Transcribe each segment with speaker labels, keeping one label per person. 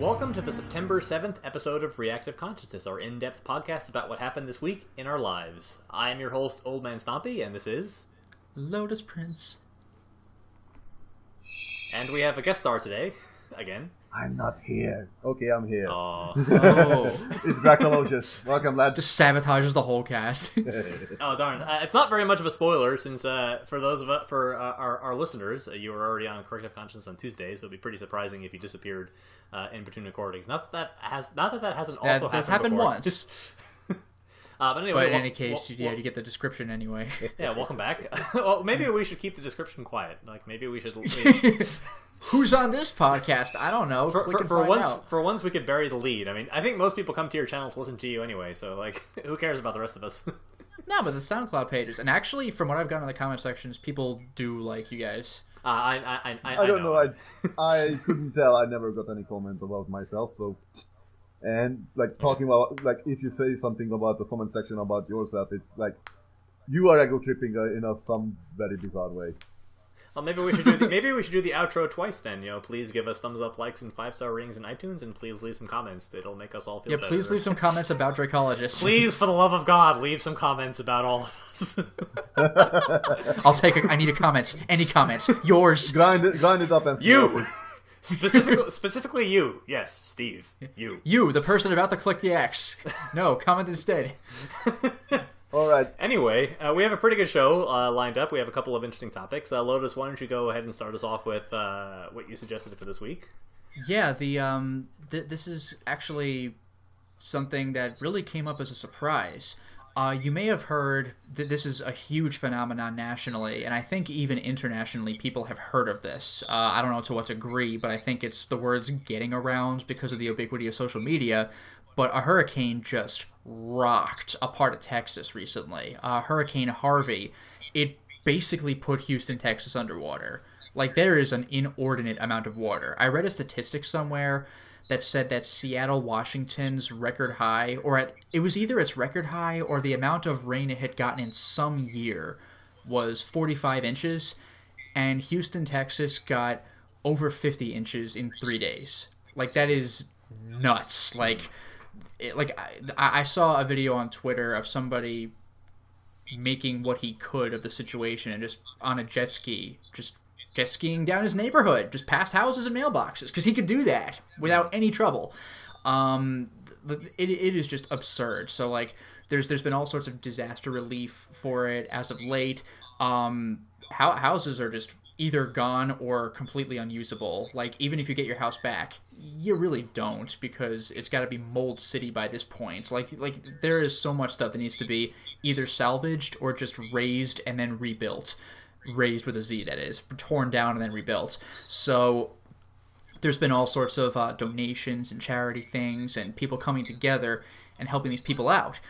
Speaker 1: Welcome to the September 7th episode of Reactive Consciousness, our in-depth podcast about what happened this week in our lives. I am your host, OldManStompy, and this is...
Speaker 2: Lotus Prince.
Speaker 1: And we have a guest star today, again.
Speaker 3: I'm not here. Okay, I'm here.
Speaker 1: Oh.
Speaker 3: It's Dracologist. Welcome, lads.
Speaker 2: Just sabotages the whole cast.
Speaker 1: Oh, darn. It's not very much of a spoiler, since for those of our listeners, you were already on Corrective Consciousness on Tuesday, so it'd be pretty surprising if you disappeared in between recordings. Not that hasn't also
Speaker 2: That's
Speaker 1: happened
Speaker 2: happened
Speaker 1: before.
Speaker 2: once.
Speaker 1: But anyway,
Speaker 2: But in any case, you get the description anyway.
Speaker 1: Yeah, welcome back. Well, maybe we should keep the description quiet. Like, maybe we should...
Speaker 2: Who's on this podcast? I don't know.
Speaker 1: For once, we could bury the lead. I mean, I think most people come to your channel to listen to you anyway, so, like, who cares about the rest of us?
Speaker 2: No, but the SoundCloud pages. And actually, from what I've gotten in the comment sections, people do like you guys.
Speaker 1: I
Speaker 3: don't know. I couldn't tell. I never got any comments about myself, so... And, like, talking about, like, if you say something about the comment section about yourself, it's like, you are ego-tripping in some very bizarre way.
Speaker 1: Well, maybe we should do the outro twice then. You know, please give us thumbs up, likes, and 5-star ratings in iTunes, and please leave some comments. It'll make us all feel better.
Speaker 2: Yeah, please leave some comments about Dracologist.
Speaker 1: Please, for the love of God, leave some comments about all of us.
Speaker 2: I need a comments. Any comments. Yours.
Speaker 3: Grind it up and
Speaker 1: you. Specifically you. Yes, Steve. You.
Speaker 2: You, the person about to click the X. No, comment instead.
Speaker 3: All right.
Speaker 1: Anyway, we have a pretty good show lined up. We have a couple of interesting topics. Lotus, why don't you go ahead and start us off with what you suggested for this week?
Speaker 2: Yeah, this is actually something that really came up as a surprise. You may have heard that this is a huge phenomenon nationally, and I think even internationally people have heard of this. I don't know to what degree, but I think it's the word's getting around because of the ubiquity of social media. But a hurricane just rocked a part of Texas recently. Hurricane Harvey, it basically put Houston, Texas underwater. Like, there is an inordinate amount of water. I read a statistic somewhere that said that Seattle, Washington's record high, it was either its record high or the amount of rain it had gotten in some year was 45 inches, and Houston, Texas got over 50 inches in 3 days. Like, that is nuts. I saw a video on Twitter of somebody making what he could of the situation and just on a jet ski, just jet skiing down his neighborhood, just past houses and mailboxes, because he could do that without any trouble. It is just absurd. So, like, there's been all sorts of disaster relief for it as of late. Houses are just either gone or completely unusable. Like, even if you get your house back, you really don't, because it's got to be mold city by this point. Like there is so much stuff that needs to be either salvaged or just razed and then rebuilt. Raised with a Z, that is. Torn down and then rebuilt. So there's been all sorts of donations and charity things and people coming together and helping these people out.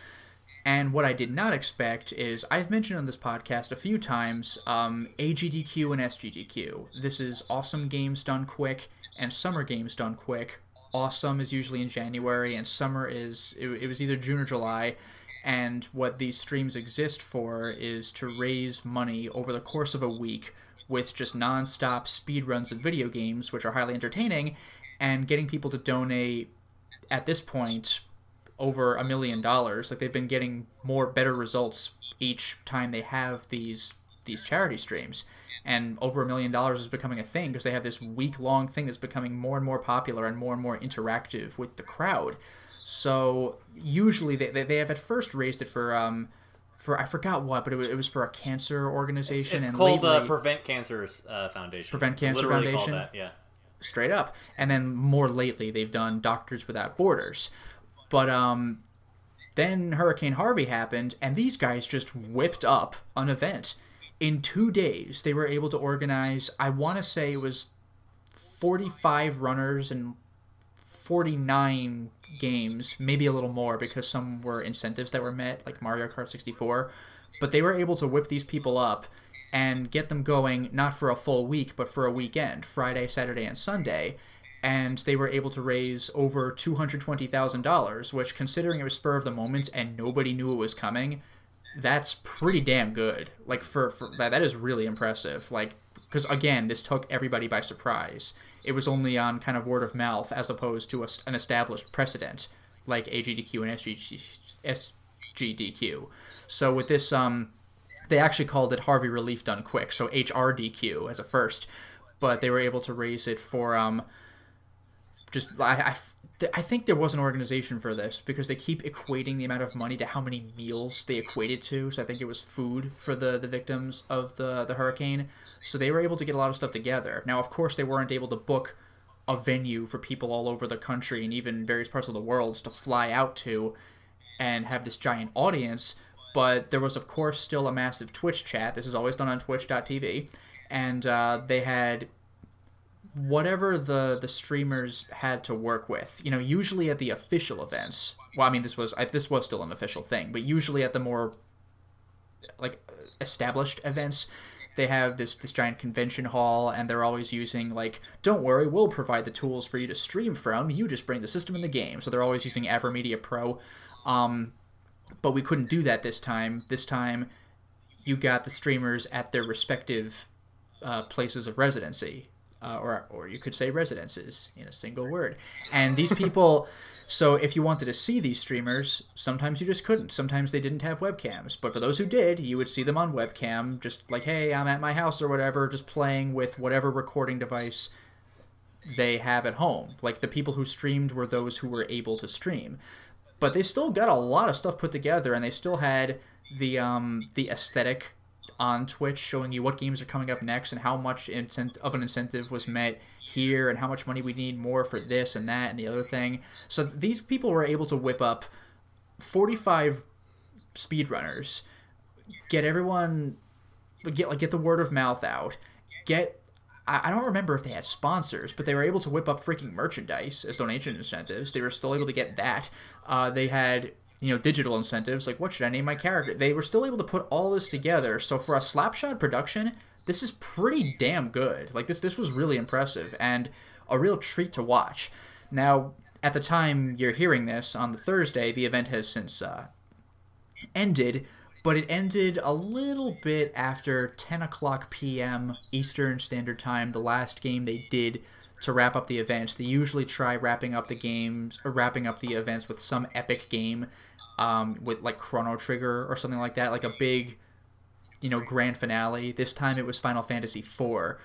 Speaker 2: And what I did not expect is, I've mentioned on this podcast a few times, AGDQ and SGDQ. This is awesome games done quick and summer games done quick. Awesome is usually in January, and summer is, it was either June or July. And what these streams exist for is to raise money over the course of a week with just non-stop speedruns of video games, which are highly entertaining, and getting people to donate, at this point, over $1 million. Like, they've been getting better results each time they have these charity streams. And over $1 million is becoming a thing because they have this week-long thing that's becoming more and more popular and more interactive with the crowd. So usually they have at first raised it for I forgot what, but it was for a cancer organization.
Speaker 1: It's
Speaker 2: and
Speaker 1: called
Speaker 2: lately,
Speaker 1: Prevent Cancer's Foundation.
Speaker 2: Prevent Cancer
Speaker 1: Literally
Speaker 2: Foundation.
Speaker 1: Called that, yeah.
Speaker 2: Straight up. And then more lately they've done Doctors Without Borders. But then Hurricane Harvey happened, and these guys just whipped up an event. In 2 days, they were able to organize, I want to say it was 45 runners and 49 games, maybe a little more because some were incentives that were met, like Mario Kart 64. But they were able to whip these people up and get them going, not for a full week, but for a weekend, Friday, Saturday, and Sunday. And they were able to raise over $220,000, which, considering it was spur of the moment and nobody knew it was coming, that's pretty damn good. Like, for that is really impressive. Like, because again, this took everybody by surprise. It was only on kind of word of mouth as opposed to an established precedent like AGDQ and SGDQ. So with this, they actually called it Harvey Relief done quick, so HRDQ as a first, but they were able to raise it for I think there was an organization for this because they keep equating the amount of money to how many meals they equated to. So I think it was food for the victims of the hurricane. So they were able to get a lot of stuff together. Now, of course, they weren't able to book a venue for people all over the country and even various parts of the world to fly out to and have this giant audience. But there was, of course, still a massive Twitch chat. This is always done on twitch.tv. And they had whatever the streamers had to work with. You know, usually at the official events, well, I mean, this was still an official thing, but usually at the more like established events, they have this giant convention hall, and they're always using like, don't worry, we'll provide the tools for you to stream from, you just bring the system in the game. So they're always using AverMedia Pro, but we couldn't do that this time. This time you got the streamers at their respective places of residency. Or you could say residences in a single word. And these people, so if you wanted to see these streamers, sometimes you just couldn't. Sometimes they didn't have webcams. But for those who did, you would see them on webcam, just like, hey, I'm at my house or whatever, just playing with whatever recording device they have at home. Like, the people who streamed were those who were able to stream. But they still got a lot of stuff put together, and they still had the aesthetic on Twitch showing you what games are coming up next and how much of an incentive was met here and how much money we need more for this and that and the other thing. So these people were able to whip up 45 speedrunners, get everyone, get the word of mouth out, I don't remember if they had sponsors, but they were able to whip up freaking merchandise as donation incentives. They were still able to get that. They had, digital incentives, like what should I name my character? They were still able to put all this together. So for a Slapshot production, this is pretty damn good. Like this was really impressive and a real treat to watch. Now, at the time you're hearing this, on the Thursday, the event has since ended, but it ended a little bit after 10 o'clock p.m. Eastern Standard Time, the last game they did to wrap up the events. They usually try wrapping up the events with some epic game, with like Chrono Trigger or something like that, like a big, grand finale. This time it was Final Fantasy IV,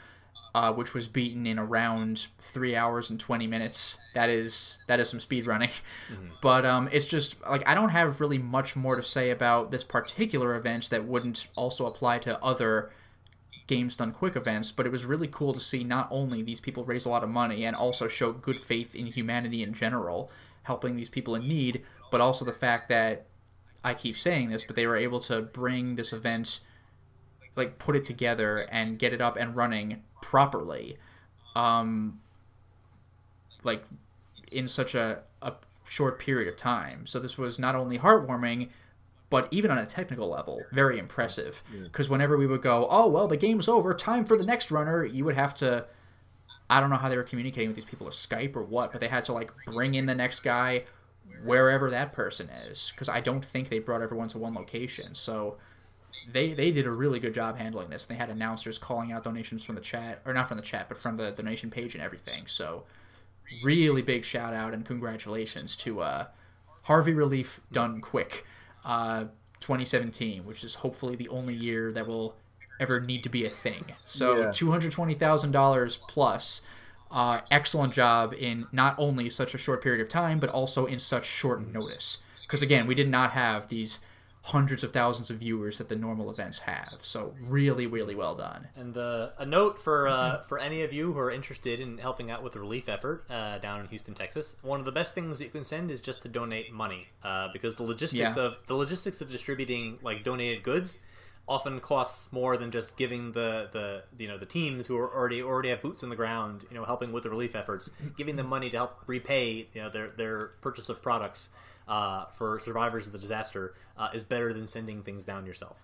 Speaker 2: which was beaten in around 3 hours and 20 minutes. That is some speed running. Mm-hmm. But it's just like, I don't have really much more to say about this particular event that wouldn't also apply to other games done quick events, but it was really cool to see not only these people raise a lot of money and also show good faith in humanity in general, helping these people in need, but also the fact that, I keep saying this, but they were able to bring this event, like put it together and get it up and running properly, like in such a short period of time. So this was not only heartwarming, but even on a technical level, very impressive. Because whenever we would go, oh, well, the game's over, time for the next runner, you would have to, I don't know how they were communicating with these people, with Skype or what, but they had to, like, bring in the next guy wherever that person is. Because I don't think they brought everyone to one location. So they did a really good job handling this. They had announcers calling out donations from the chat, or not from the chat, but from the donation page and everything. So really big shout out and congratulations to Harvey Relief done quick. 2017, which is hopefully the only year that will ever need to be a thing. So yeah. $220,000 plus. Excellent job in not only such a short period of time, but also in such short notice. Because again, we did not have these hundreds of thousands of viewers that the normal events have. So really, really well done.
Speaker 1: And a note for any of you who are interested in helping out with the relief effort down in Houston, Texas. One of the best things you can send is just to donate money, because the logistics of distributing like donated goods often costs more than just giving the teams who are already have boots on the ground, helping with the relief efforts, giving them money to help repay their purchase of products. For survivors of the disaster is better than sending things down yourself.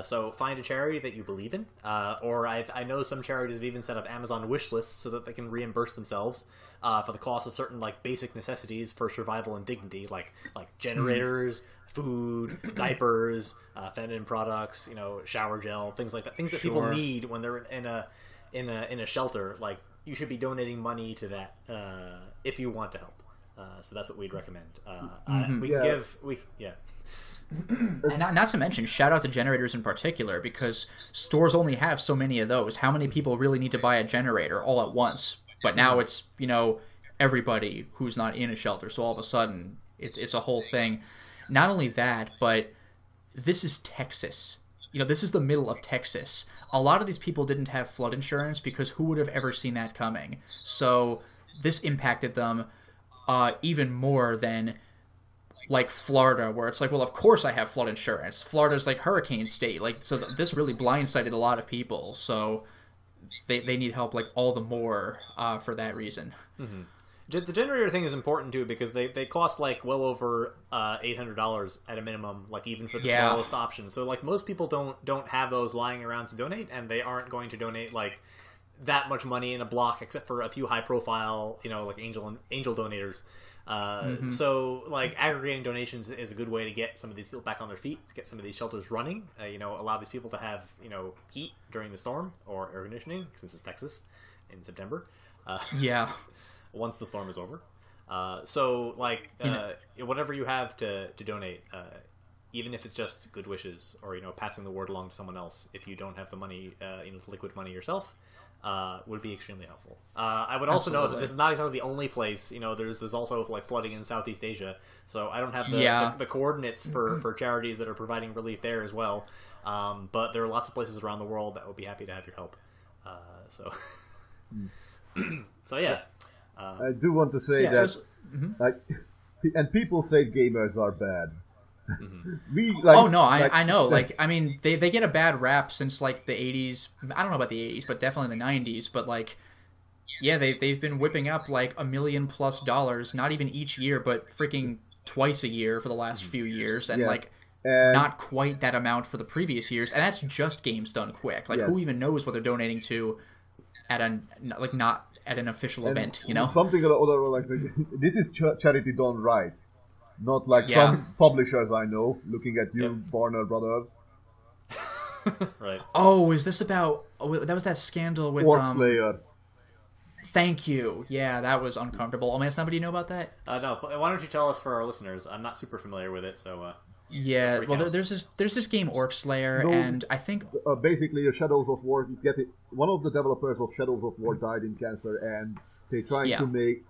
Speaker 1: So find a charity that you believe in, or I know some charities have even set up Amazon wish lists so that they can reimburse themselves for the cost of certain like basic necessities for survival and dignity, like generators, food, diapers, feminine products, shower gel, things like that, things that people need when they're in in a shelter, like you should be donating money to that if you want to help. So that's what we'd recommend.
Speaker 2: And not to mention, shout out to generators in particular, because stores only have so many of those. How many people really need to buy a generator all at once? But now it's, everybody who's not in a shelter. So all of a sudden, it's a whole thing. Not only that, but this is Texas. This is the middle of Texas. A lot of these people didn't have flood insurance because who would have ever seen that coming? So this impacted them even more than like Florida, where it's like, well, of course I have flood insurance. Florida's like hurricane state. So this really blindsided a lot of people. So they need help like all the more for that reason.
Speaker 1: Mm-hmm. The generator thing is important too because they cost like well over $800 at a minimum, like even for the smallest option. So like most people don't have those lying around to donate, and they aren't going to donate like that much money in a block, except for a few high profile, like angel donators. So like aggregating donations is a good way to get some of these people back on their feet, to get some of these shelters running, allow these people to have heat during the storm or air conditioning, since it's Texas in September. Once the storm is over. So like whatever you have to donate, even if it's just good wishes or passing the word along to someone else, if you don't have the money, liquid money yourself, would be extremely helpful. I would also note that this is not exactly the only place. There's also like flooding in Southeast Asia, so I don't have the coordinates for charities that are providing relief there as well. But there are lots of places around the world that would be happy to have your help. So yeah.
Speaker 3: I do want to say that, and people say gamers are bad.
Speaker 2: I know. They get a bad rap since like the 80s. I don't know about the 80s, but definitely the 90s. But like, they've been whipping up like $1 million+ not even each year, but freaking twice a year for the last few years, and not quite that amount for the previous years. And that's just games done quick. Like, who even knows what they're donating to not at an official event,
Speaker 3: Something other like this is charity done right, not like some publishers I know. Looking at you, Warner Brothers.
Speaker 1: Right.
Speaker 2: Oh, is this about? That was that scandal with
Speaker 3: Slayer.
Speaker 2: Thank you. Yeah, that was uncomfortable. OldManStompy, do you know about that?
Speaker 1: No. Why don't you tell us for our listeners? I'm not super familiar with it, so.
Speaker 2: Yeah, well, there's this game Orc Slayer, and I think
Speaker 3: basically Shadows of War. One of the developers of Shadows of War died in cancer, and they trying to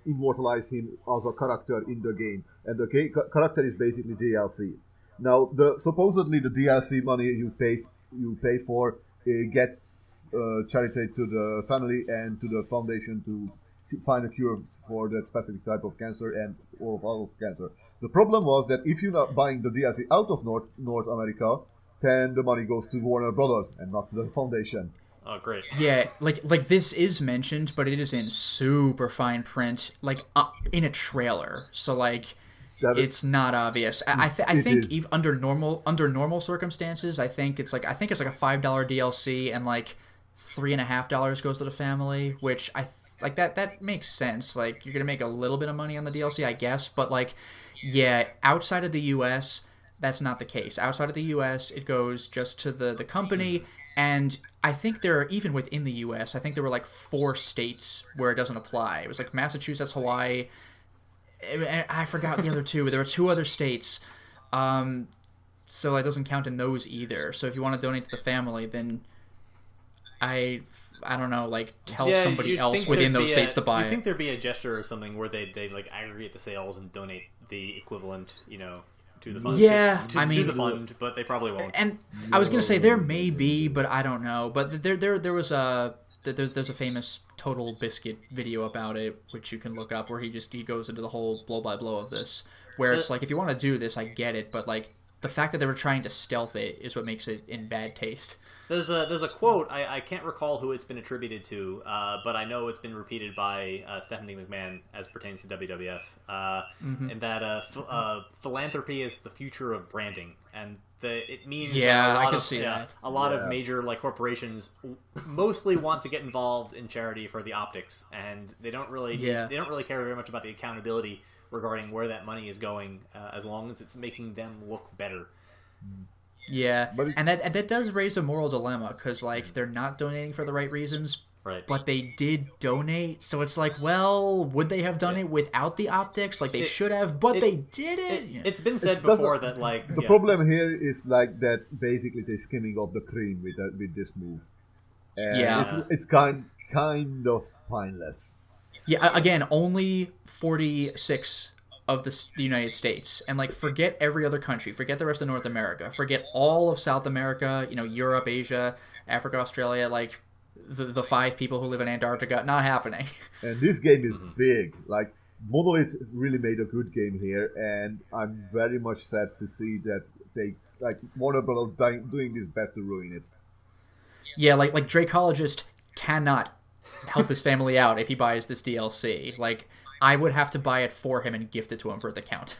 Speaker 3: immortalize him as a character in the game, and the character is basically DLC. Now, supposedly the DLC money you pay for gets charity to the family and to the foundation to find a cure for that specific type of cancer or of all cancer. The problem was that if you're not buying the DLC out of North America, then the money goes to Warner Brothers and not to the foundation.
Speaker 1: Oh, great.
Speaker 2: Yeah, like this is mentioned, but it is in super fine print, in a trailer. So it's not obvious. I think even under normal circumstances, I think it's like a $5 DLC and like $3.50 goes to the family, which that makes sense. Like, you're gonna make a little bit of money on the DLC, I guess, but outside of the U.S., that's not the case. Outside of the U.S., it goes just to the company, and I think even within the U.S., I think there were like 4 states where it doesn't apply. It was like Massachusetts, Hawaii, and I forgot the other 2. There were 2 other states, so it doesn't count in those either. So if you want to donate to the family, then I don't know, tell somebody else within those states to buy it.
Speaker 1: You think there'd be a gesture or something where they aggregate the sales and donate the equivalent, to the fund?
Speaker 2: Yeah,
Speaker 1: to the fund, but they probably won't.
Speaker 2: And I was gonna say there may be, but I don't know. But there's a famous Total Biscuit video about it, which you can look up, where he goes into the whole blow by blow of this, where it's like, if you want to do this, I get it, but the fact that they were trying to stealth it is what makes it in bad taste.
Speaker 1: There's a quote, I can't recall who it's been attributed to, but I know it's been repeated by Stephanie McMahon as pertains to WWF, and that philanthropy is the future of branding, and it means that a lot of major corporations mostly want to get involved in charity for the optics, and they don't really care very much about the accountability regarding where that money is going, as long as it's making them look better.
Speaker 2: Yeah,
Speaker 3: But
Speaker 2: and that does raise a moral dilemma because like they're not donating for the right reasons,
Speaker 1: Right.
Speaker 2: but they did donate. So it's like, well, would they have done it without the optics? Like they should have, but they didn't.
Speaker 1: It's been said before that like
Speaker 3: the problem here is like that basically they're skimming off the cream with this move. And it's kind of spineless.
Speaker 2: Yeah, again, only 46 of the United States, and like forget every other country, forget the rest of North America, forget all of South America, Europe, Asia, Africa, Australia, like the 5 people who live in Antarctica, not happening.
Speaker 3: And this game is big. Like Monolith really made a good game here, and I'm very much sad to see that they like Warner Bros. Doing this best to ruin it.
Speaker 2: Yeah, like Dracologist cannot help his family out if he buys this DLC. Like I would have to buy it for him and gift it to him for the count.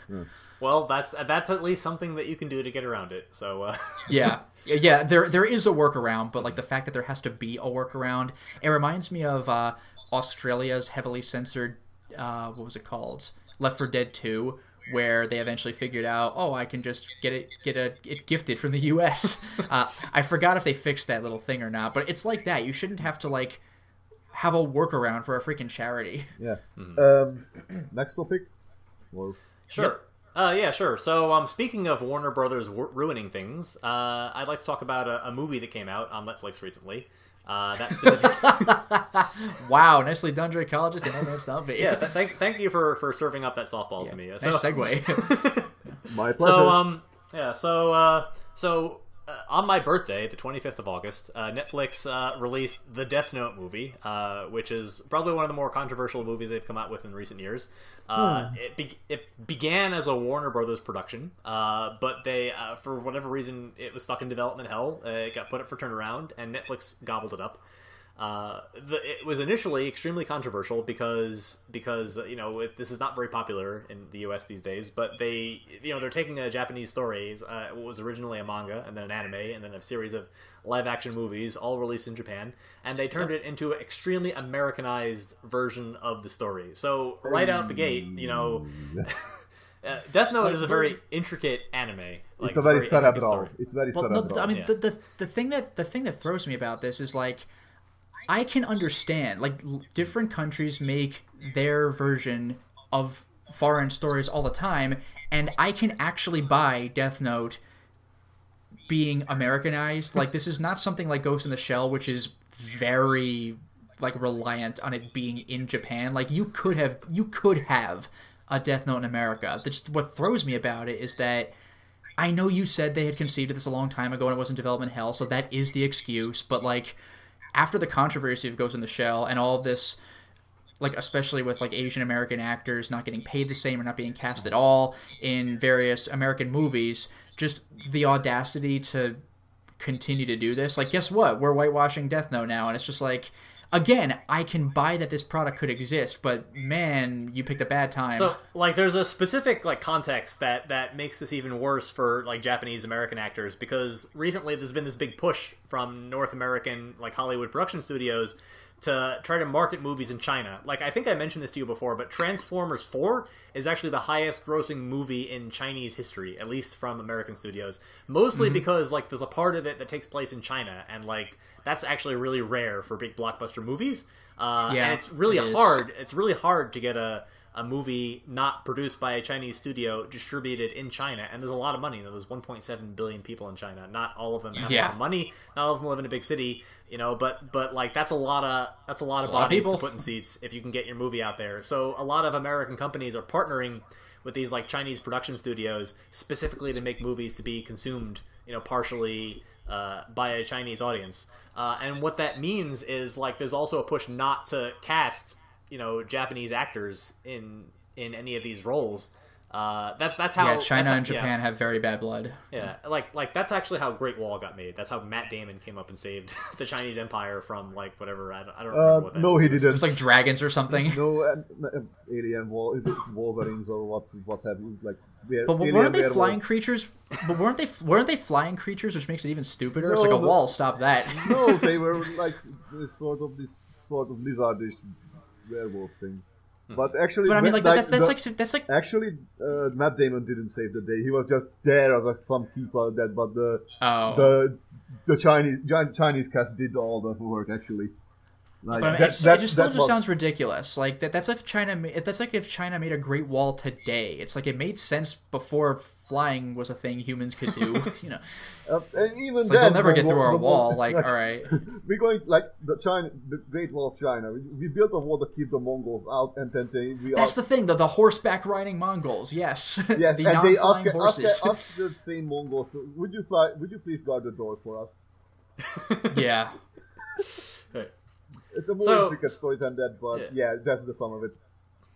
Speaker 1: Well, that's at least something that you can do to get around it. So
Speaker 2: yeah, there is a workaround, but like the fact that there has to be a workaround, it reminds me of Australia's heavily censored what was it called? Left 4 Dead 2, where they eventually figured out, oh, I can just get it gifted from the US. I forgot if they fixed that little thing or not, but it's like that. You shouldn't have to like have a workaround for a freaking charity.
Speaker 3: Yeah. Next topic? Or...
Speaker 1: Sure. Yeah, sure. So, speaking of Warner Brothers ruining things, I'd like to talk about a movie that came out on Netflix recently. That's
Speaker 2: wow, nicely done, Dracologist and OldManStompy.
Speaker 1: Yeah, thank you for serving up that softball to me.
Speaker 2: Nice segue.
Speaker 3: My pleasure.
Speaker 1: So, on my birthday, the 25th of August, Netflix released the Death Note movie, which is probably one of the more controversial movies they've come out with in recent years. It began as a Warner Brothers production, but they, for whatever reason, it was stuck in development hell. It got put up for turnaround, and Netflix gobbled it up. It was initially extremely controversial because this is not very popular in the U.S. these days. But they're taking a Japanese story. It was originally a manga, and then an anime, and then a series of live-action movies, all released in Japan, and they turned it into an extremely Americanized version of the story. So right out the gate, Death Note is a very intricate anime. Like,
Speaker 3: it's a very cerebral.
Speaker 2: It's very cerebral. I mean, the thing that throws me about this is like, I can understand, like, different countries make their version of foreign stories all the time, and I can actually buy Death Note being Americanized. Like, this is not something like Ghost in the Shell, which is very, like, reliant on it being in Japan. Like, you could have a Death Note in America. What throws me about it is that I know you said they had conceived of this a long time ago and it was in development hell, so that is the excuse, but, like, after the controversy of Ghost in the Shell and all of this, like especially with like Asian American actors not getting paid the same or not being cast at all in various American movies, just the audacity to continue to do this. Like, guess what? We're whitewashing Death Note now, and it's just like, again, I can buy that this product could exist, but man, you picked a bad time.
Speaker 1: So, like, there's a specific like context that makes this even worse for like Japanese American actors, because recently there's been this big push from North American like Hollywood production studios to try to market movies in China. Like, I think I mentioned this to you before, but Transformers 4 is actually the highest grossing movie in Chinese history, at least from American studios. Mostly because, like, there's a part of it that takes place in China, and, like, that's actually really rare for big blockbuster movies. And it's really hard. It's really hard to get a movie not produced by a Chinese studio distributed in China, and there's a lot of money. There's 1.7 billion people in China. Not all of them have a lot of money. Not all of them live in a big city, but like that's a lot of bodies to put in seats if you can get your movie out there. So a lot of American companies are partnering with these like Chinese production studios specifically to make movies to be consumed, partially by a Chinese audience. And what that means is like there's also a push not to cast Japanese actors in any of these roles. That's how
Speaker 2: China and Japan have very bad blood.
Speaker 1: Yeah, like that's actually how Great Wall got made. That's how Matt Damon came up and saved the Chinese Empire from like whatever. I don't remember what that
Speaker 3: no, he didn't.
Speaker 2: It was like dragons or something.
Speaker 3: No, alien Wolverines or what have you like.
Speaker 2: But weren't they flying creatures? But weren't they flying creatures, which makes it even stupider? It's like a wall. Stop that.
Speaker 3: No, they were like sort of lizardish werewolf things. But actually,
Speaker 2: But I mean, like that's like
Speaker 3: actually, Matt Damon didn't save the day. He was just there as some people that, but the Chinese cast did all the work actually. Like,
Speaker 2: but I mean, it just still sounds ridiculous. Like that's if China. That's like if China made a Great Wall today. It's like it made sense before flying was a thing humans could do. You know,
Speaker 3: and even
Speaker 2: it's
Speaker 3: then,
Speaker 2: like they'll never get through our wall. Like, all right,
Speaker 3: we're going like the Great Wall of China. We built a wall to keep the Mongols out, and then
Speaker 2: that's the thing. The horseback riding Mongols. Yes,
Speaker 3: yes,
Speaker 2: the
Speaker 3: and they
Speaker 2: non-flying horses.
Speaker 3: ask the same Mongols, would you please guard the doors for us?
Speaker 2: Yeah.
Speaker 3: It's a more intricate story than that, but yeah, that's the sum of it.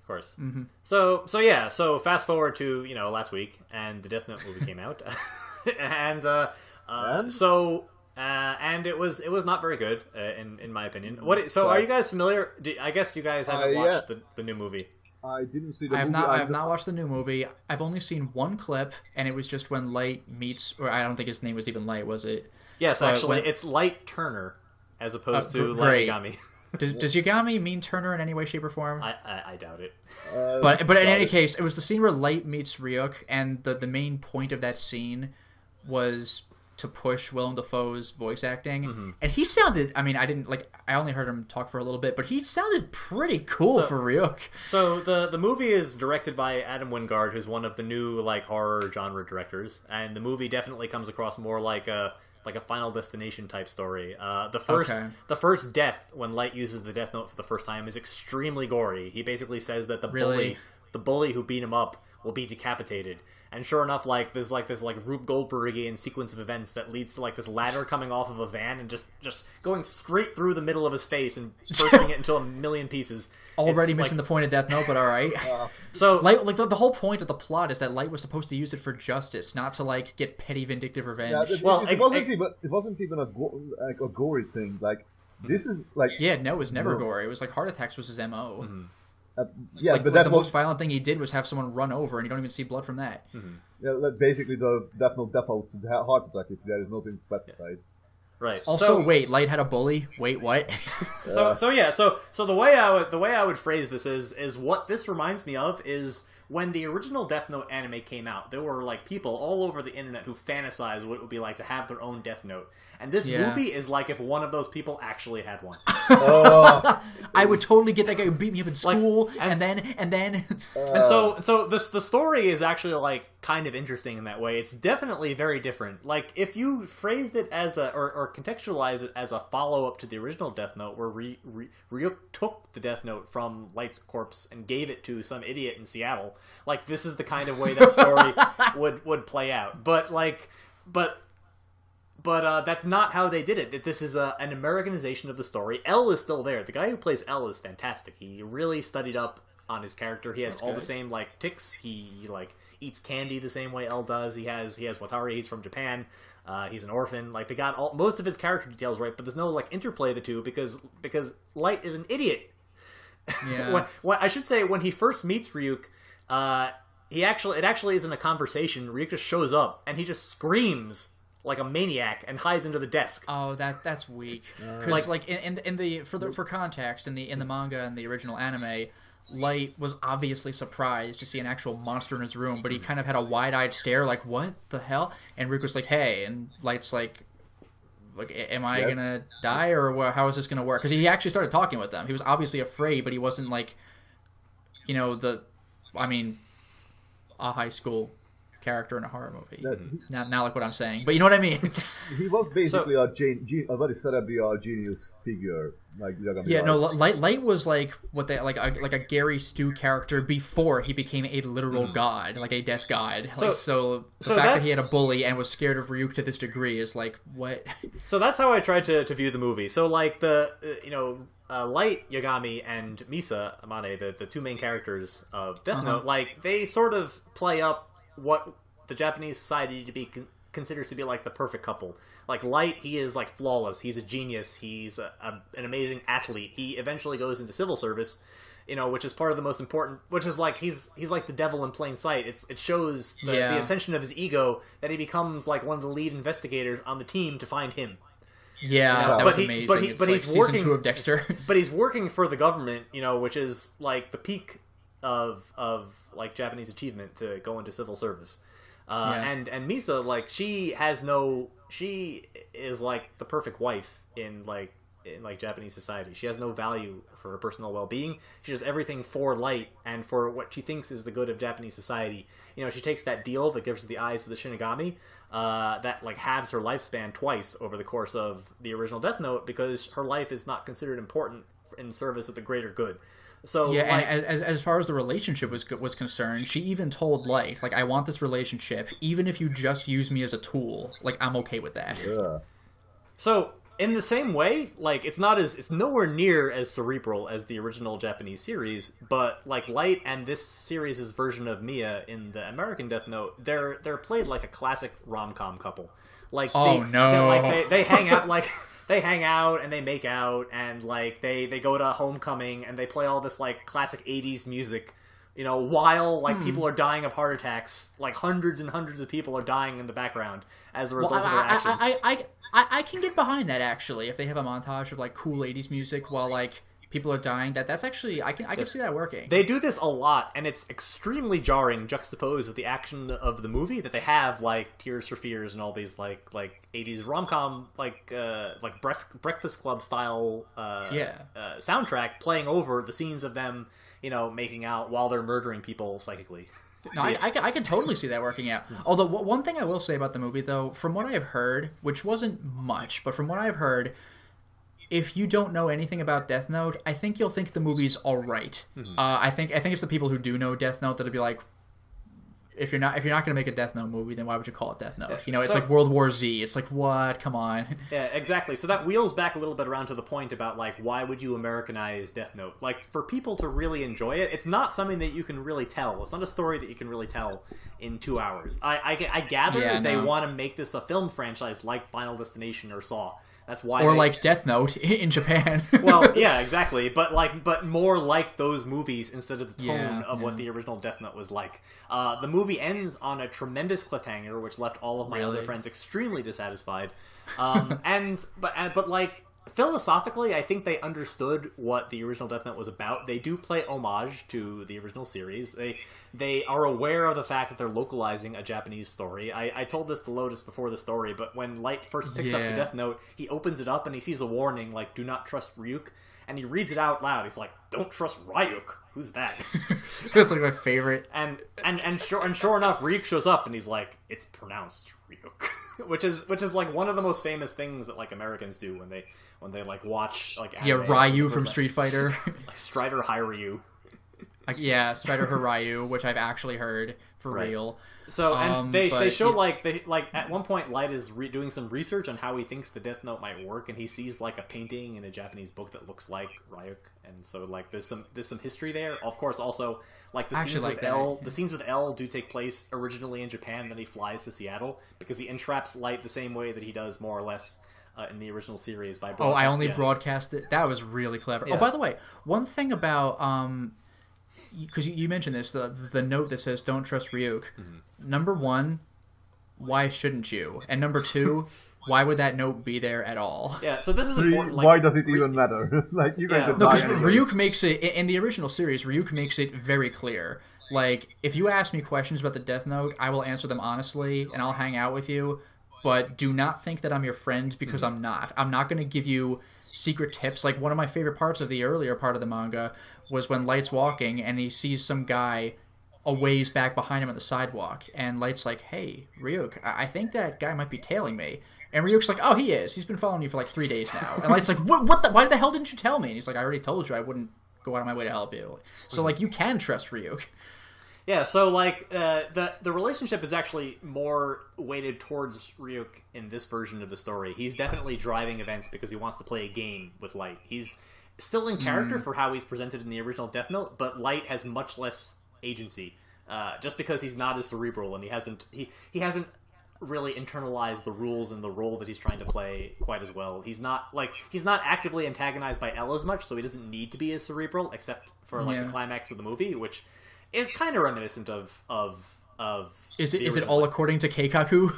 Speaker 1: Of course.
Speaker 2: Mm-hmm.
Speaker 1: So fast forward to last week, and the Death Note movie came out, and it was not very good in my opinion. Are you guys familiar? I guess you guys haven't watched the new movie.
Speaker 3: I didn't see the
Speaker 2: I
Speaker 3: movie.
Speaker 2: I have not watched the new movie. I've only seen one clip, and it was just when Light meets, or I don't think his name was even Light, was it?
Speaker 1: Yes, actually, it's Light Turner. As opposed to Light Yagami.
Speaker 2: Does Yagami mean Turner in any way, shape, or form?
Speaker 1: I doubt it.
Speaker 2: But in any case, it was the scene where Light meets Ryuk, and the main point of that scene was to push Willem Dafoe's voice acting. And he sounded, I only heard him talk for a little bit, but he sounded pretty cool for Ryuk.
Speaker 1: So the movie is directed by Adam Wingard, who's one of the new horror genre directors, and the movie definitely comes across more like a Final Destination type story. The first death when Light uses the Death Note for the first time is extremely gory. He basically says that the bully who beat him up will be decapitated. And sure enough, there's this Rube Goldbergian sequence of events that leads to this ladder coming off of a van and just going straight through the middle of his face and bursting it into a million pieces.
Speaker 2: Already missing the point of Death Note, but all right. So, Light, the whole point of the plot is that Light was supposed to use it for justice, not to get petty, vindictive revenge.
Speaker 3: Yeah, it wasn't even a gory thing. This is
Speaker 2: it was never gory. It was heart attacks was his MO.
Speaker 1: Mm-hmm.
Speaker 3: But
Speaker 2: the most violent thing he did was have someone run over, and you don't even see blood from that.
Speaker 1: Mm-hmm.
Speaker 3: Yeah, basically the Death Note default to heart attack if there is nothing specified.
Speaker 1: Right.
Speaker 2: Also, wait, Light had a bully. Wait, what?
Speaker 1: So the way I would phrase this is what this reminds me of is when the original Death Note anime came out. There were people all over the internet who fantasized what it would be like to have their own Death Note, and this movie is like if one of those people actually had one.
Speaker 2: I would totally get that guy who beat me up in school, and then.
Speaker 1: So the story is actually kind of interesting in that way. It's definitely very different. If you phrased it as or contextualize it as a follow-up to the original Death Note, where Ryuk took the Death Note from Light's corpse and gave it to some idiot in Seattle, this is the kind of way that story would play out. But that's not how they did it. This is an Americanization of the story. L is still there. The guy who plays L is fantastic. He really studied up on his character. He has the same tics. He eats candy the same way L does. He has Watari. He's from Japan. He's an orphan. They got most of his character details right, but there's no interplay of the two because Light is an idiot.
Speaker 2: Yeah.
Speaker 1: I should say when he first meets Ryuk, it actually isn't a conversation. Ryuk just shows up and he just screams like a maniac and hides under the desk.
Speaker 2: Oh, that's weak. Because for context, in the manga and the original anime, Light was obviously surprised to see an actual monster in his room, but he kind of had a wide-eyed stare, what the hell? And Ryuk was like, "Hey," and Light's like, am I gonna die, or how is this gonna work? Because he actually started talking with them. He was obviously afraid, but he wasn't a high school character in a horror movie. Not like what I'm saying, but you know what I mean.
Speaker 3: He was basically a very cerebral genius figure,
Speaker 2: Yeah, no, Light was what they like a Gary Stu character before he became a literal god, a death god. So the fact that he had a bully and was scared of Ryuk to this degree is what.
Speaker 1: So that's how I tried to view the movie. So Light, Yagami, and Misa Amane, the two main characters of Death Note, they sort of play up what the Japanese society considers to be the perfect couple. Light, he is flawless. He's a genius. He's an amazing athlete. He eventually goes into civil service, which is part of the most important. Which is he's like the devil in plain sight. It shows the ascension of his ego that he becomes one of the lead investigators on the team to find him.
Speaker 2: Yeah, that was amazing. But he's season
Speaker 1: working,
Speaker 2: 2 of Dexter.
Speaker 1: But he's working for the government, which is like the peak of like Japanese achievement to go into civil service. And Misa, like, she is like the perfect wife in Japanese society. She has no value for her personal well-being. She does everything for Light and for what she thinks is the good of Japanese society. She takes that deal that gives her the eyes of the Shinigami, that like halves her lifespan twice over the course of the original Death Note, because her life is not considered important in service of the greater good. So
Speaker 2: yeah, like, and as far as the relationship was concerned, she even told Light, like, I want this relationship, even if you just use me as a tool. Like, I'm okay with that.
Speaker 3: Yeah.
Speaker 1: So in the same way, like, it's nowhere near as cerebral as the original Japanese series, but like Light and this series' version of Mia in the American Death Note, they're played like a classic rom-com couple. Like, they hang out like. They hang out and they make out and like they go to homecoming and they play all this like classic 80s music, while like people are dying of heart attacks. Like hundreds and hundreds of people are dying in the background as a result of their actions.
Speaker 2: I can get behind that, actually, if they have a montage of like cool 80s music while like people are dying. That's actually I can see that working.
Speaker 1: They do this a lot, and it's extremely jarring juxtaposed with the action of the movie that they have like Tears for Fears and all these like 80s rom-com like Breakfast Club style soundtrack playing over the scenes of them making out while they're murdering people psychically.
Speaker 2: No, I can totally see that working out. Although one thing I will say about the movie, though, from what I have heard, which wasn't much, but from what I've heard, if you don't know anything about Death Note, I think you'll think the movie's all right. Mm-hmm. I think it's the people who do know Death Note that'll be like, if you're not going to make a Death Note movie, then why would you call it Death Note? It's like World War Z. It's like, what? Come on.
Speaker 1: Yeah, exactly. So that wheels back a little bit around to the point about like, why would you Americanize Death Note? Like, for people to really enjoy it, it's not something that you can really tell. It's not a story that you can really tell in 2 hours. I gather that they want to make this a film franchise like Final Destination or Saw. That's why
Speaker 2: like Death Note in Japan.
Speaker 1: Well, yeah, exactly. But more like those movies instead of the tone of what the original Death Note was like. The movie ends on a tremendous cliffhanger, which left all of my other friends extremely dissatisfied. But like, philosophically, I think they understood what the original Death Note was about. They do play homage to the original series. They are aware of the fact that they're localizing a Japanese story. I told this to Lotus before the story, but when Light first picks up the Death Note, he opens it up and he sees a warning, like, do not trust Ryuk, and he reads it out loud. He's like, don't trust Ryuk. Who's that?
Speaker 2: That's like my favorite.
Speaker 1: And sure enough, Ryuk shows up and he's like, it's pronounced Ryuk. which is like one of the most famous things that like Americans do when they like watch like anime.
Speaker 2: Ryu from Street Fighter.
Speaker 1: Like Strider Hiryu.
Speaker 2: Strider Hiryu, which I've actually heard for real.
Speaker 1: So and they show like at one point Light is doing some research on how he thinks the Death Note might work, and he sees like a painting in a Japanese book that looks like Ryuk, and so like there's some history there. Of course, also like the scenes with L. The scenes with L do take place originally in Japan, then he flies to Seattle because he entraps Light the same way that he does more or less in the original series by.
Speaker 2: I only broadcast it. That was really clever. Yeah. Oh, by the way, one thing about because you mentioned this, the note that says "Don't trust Ryuk." Mm-hmm. Number one, why shouldn't you? And number two, why would that note be there at all?
Speaker 1: Yeah, so this is important. Like,
Speaker 3: why does it even matter? Like, you guys
Speaker 2: no, because Ryuk makes it in the original series. Ryuk makes it very clear. Like, if you ask me questions about the Death Note, I will answer them honestly, and I'll hang out with you. But do not think that I'm your friend, because I'm not. I'm not going to give you secret tips. Like, one of my favorite parts of the earlier part of the manga was when Light's walking and he sees some guy a ways back behind him on the sidewalk. And Light's like, hey, Ryuk, I think that guy might be tailing me. And Ryuk's like, oh, he is. He's been following you for like 3 days now. And Light's like, why the hell didn't you tell me? And he's like, I already told you I wouldn't go out of my way to help you. So, like, you can trust Ryuk.
Speaker 1: Yeah, so like the relationship is actually more weighted towards Ryuk in this version of the story. He's definitely driving events because he wants to play a game with Light. He's still in character for how he's presented in the original Death Note, but Light has much less agency, just because he's not as cerebral and he hasn't really internalized the rules and the role that he's trying to play quite as well. He's not actively antagonized by L as much, so he doesn't need to be as cerebral, except for like the climax of the movie, which is kind of reminiscent of
Speaker 2: Is it all according to Keikaku?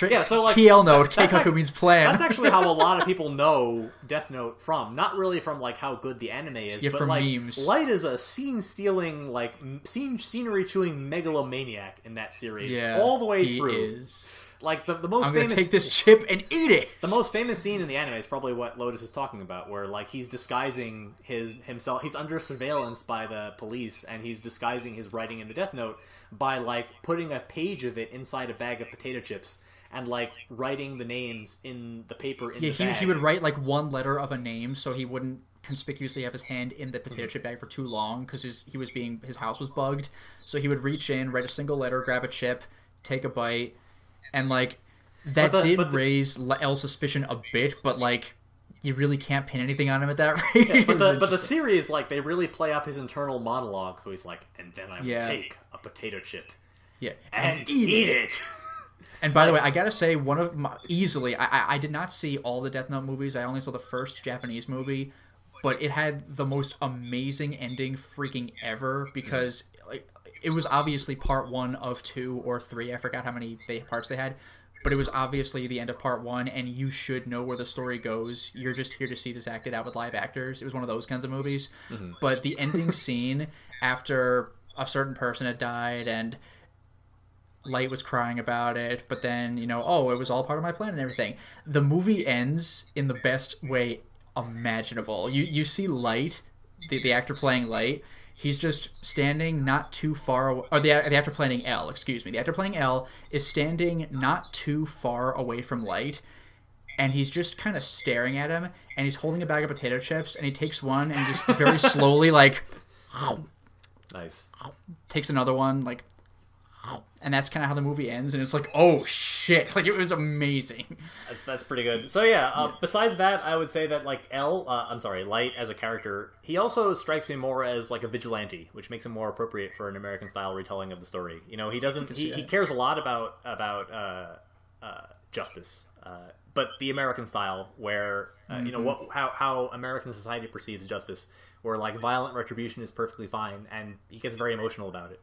Speaker 1: Yeah, so like
Speaker 2: TL note,
Speaker 1: that's
Speaker 2: Keikaku means plan.
Speaker 1: That's actually how a lot of people know Death Note from. Not really from like how good the anime is, but
Speaker 2: from
Speaker 1: like
Speaker 2: memes.
Speaker 1: Light is a scene-stealing, like scenery-chewing megalomaniac in that series, all the way through.
Speaker 2: Is.
Speaker 1: Like the most
Speaker 2: I'm
Speaker 1: famous.
Speaker 2: gonna take this chip and eat it.
Speaker 1: The most famous scene in the anime is probably what Lotus is talking about, where like he's disguising himself. He's under surveillance by the police, and he's disguising his writing in the Death Note by like putting a page of it inside a bag of potato chips and like writing the names in the paper in the bag.
Speaker 2: He would write like one letter of a name so he wouldn't conspicuously have his hand in the potato chip bag for too long because his house was bugged. So he would reach in, write a single letter, grab a chip, take a bite. And, like, that did raise L's suspicion a bit, but, like, you really can't pin anything on him at that rate.
Speaker 1: Yeah, but the series, like, they really play up his internal monologue, so he's like, and then I will take a potato chip.
Speaker 2: Yeah.
Speaker 1: And eat it!
Speaker 2: And by the way, I gotta say, one of my... Easily, I did not see all the Death Note movies. I only saw the first Japanese movie, but it had the most amazing ending freaking ever, because... like. It was obviously part 1 of 2 or 3. I forgot how many parts they had. But it was obviously the end of part 1, and you should know where the story goes. You're just here to see this acted out with live actors. It was one of those kinds of movies. Mm-hmm. But the ending scene, after a certain person had died, and Light was crying about it, but then, it was all part of my plan and everything. The movie ends in the best way imaginable. You see Light, the actor playing Light. He's just standing not too far away... Or the actor playing L, excuse me. The actor playing L is standing not too far away from Light, and he's just kind of staring at him, and he's holding a bag of potato chips, and he takes one and just very slowly, like...
Speaker 1: Nice.
Speaker 2: Takes another one, like... And that's kind of how the movie ends, and it's like, oh, shit. Like, it was amazing.
Speaker 1: That's pretty good. So, besides that, I would say that, like, Light as a character, he also strikes me more as, like, a vigilante, which makes him more appropriate for an American-style retelling of the story. He doesn't... He cares a lot about justice, but the American style, where, how American society perceives justice, where, like, violent retribution is perfectly fine, and he gets very emotional about it.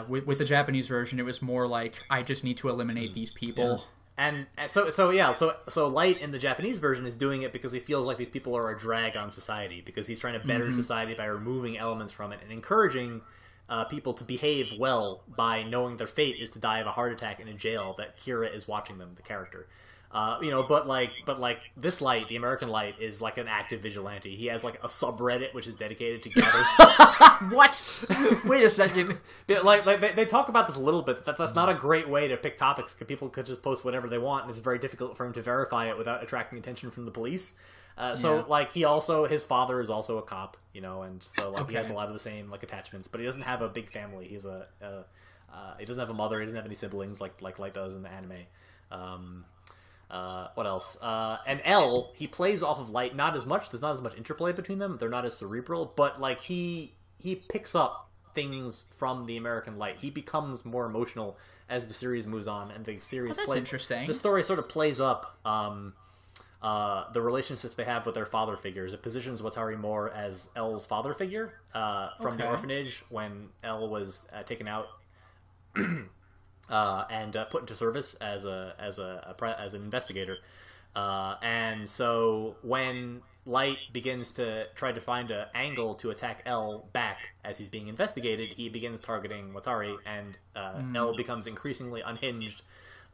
Speaker 2: With the Japanese version, it was more like, I just need to eliminate these people.
Speaker 1: Yeah. And so Light in the Japanese version is doing it because he feels like these people are a drag on society, because he's trying to better society by removing elements from it and encouraging people to behave well by knowing their fate is to die of a heart attack in a jail that Kira is watching them, the character. But this Light, the American Light, is like an active vigilante. He has like a subreddit which is dedicated to gather.
Speaker 2: What? Wait a second.
Speaker 1: They talk about this a little bit. That's not a great way to pick topics, because people could just post whatever they want, and it's very difficult for him to verify it without attracting attention from the police. His father is also a cop, and so he has a lot of the same like attachments, but he doesn't have a big family. He doesn't have a mother. He doesn't have any siblings like Light does in the anime. What else? And L, he plays off of Light not as much. There's not as much interplay between them. They're not as cerebral, but like he picks up things from the American Light. He becomes more emotional as the series moves on, and the series.
Speaker 2: That's interesting.
Speaker 1: The story sort of plays up the relationships they have with their father figures. It positions Watari more as L's father figure from the orphanage when L was taken out. And put into service as an investigator, and so when Light begins to try to find an angle to attack L back as he's being investigated, he begins targeting Watari, and L becomes increasingly unhinged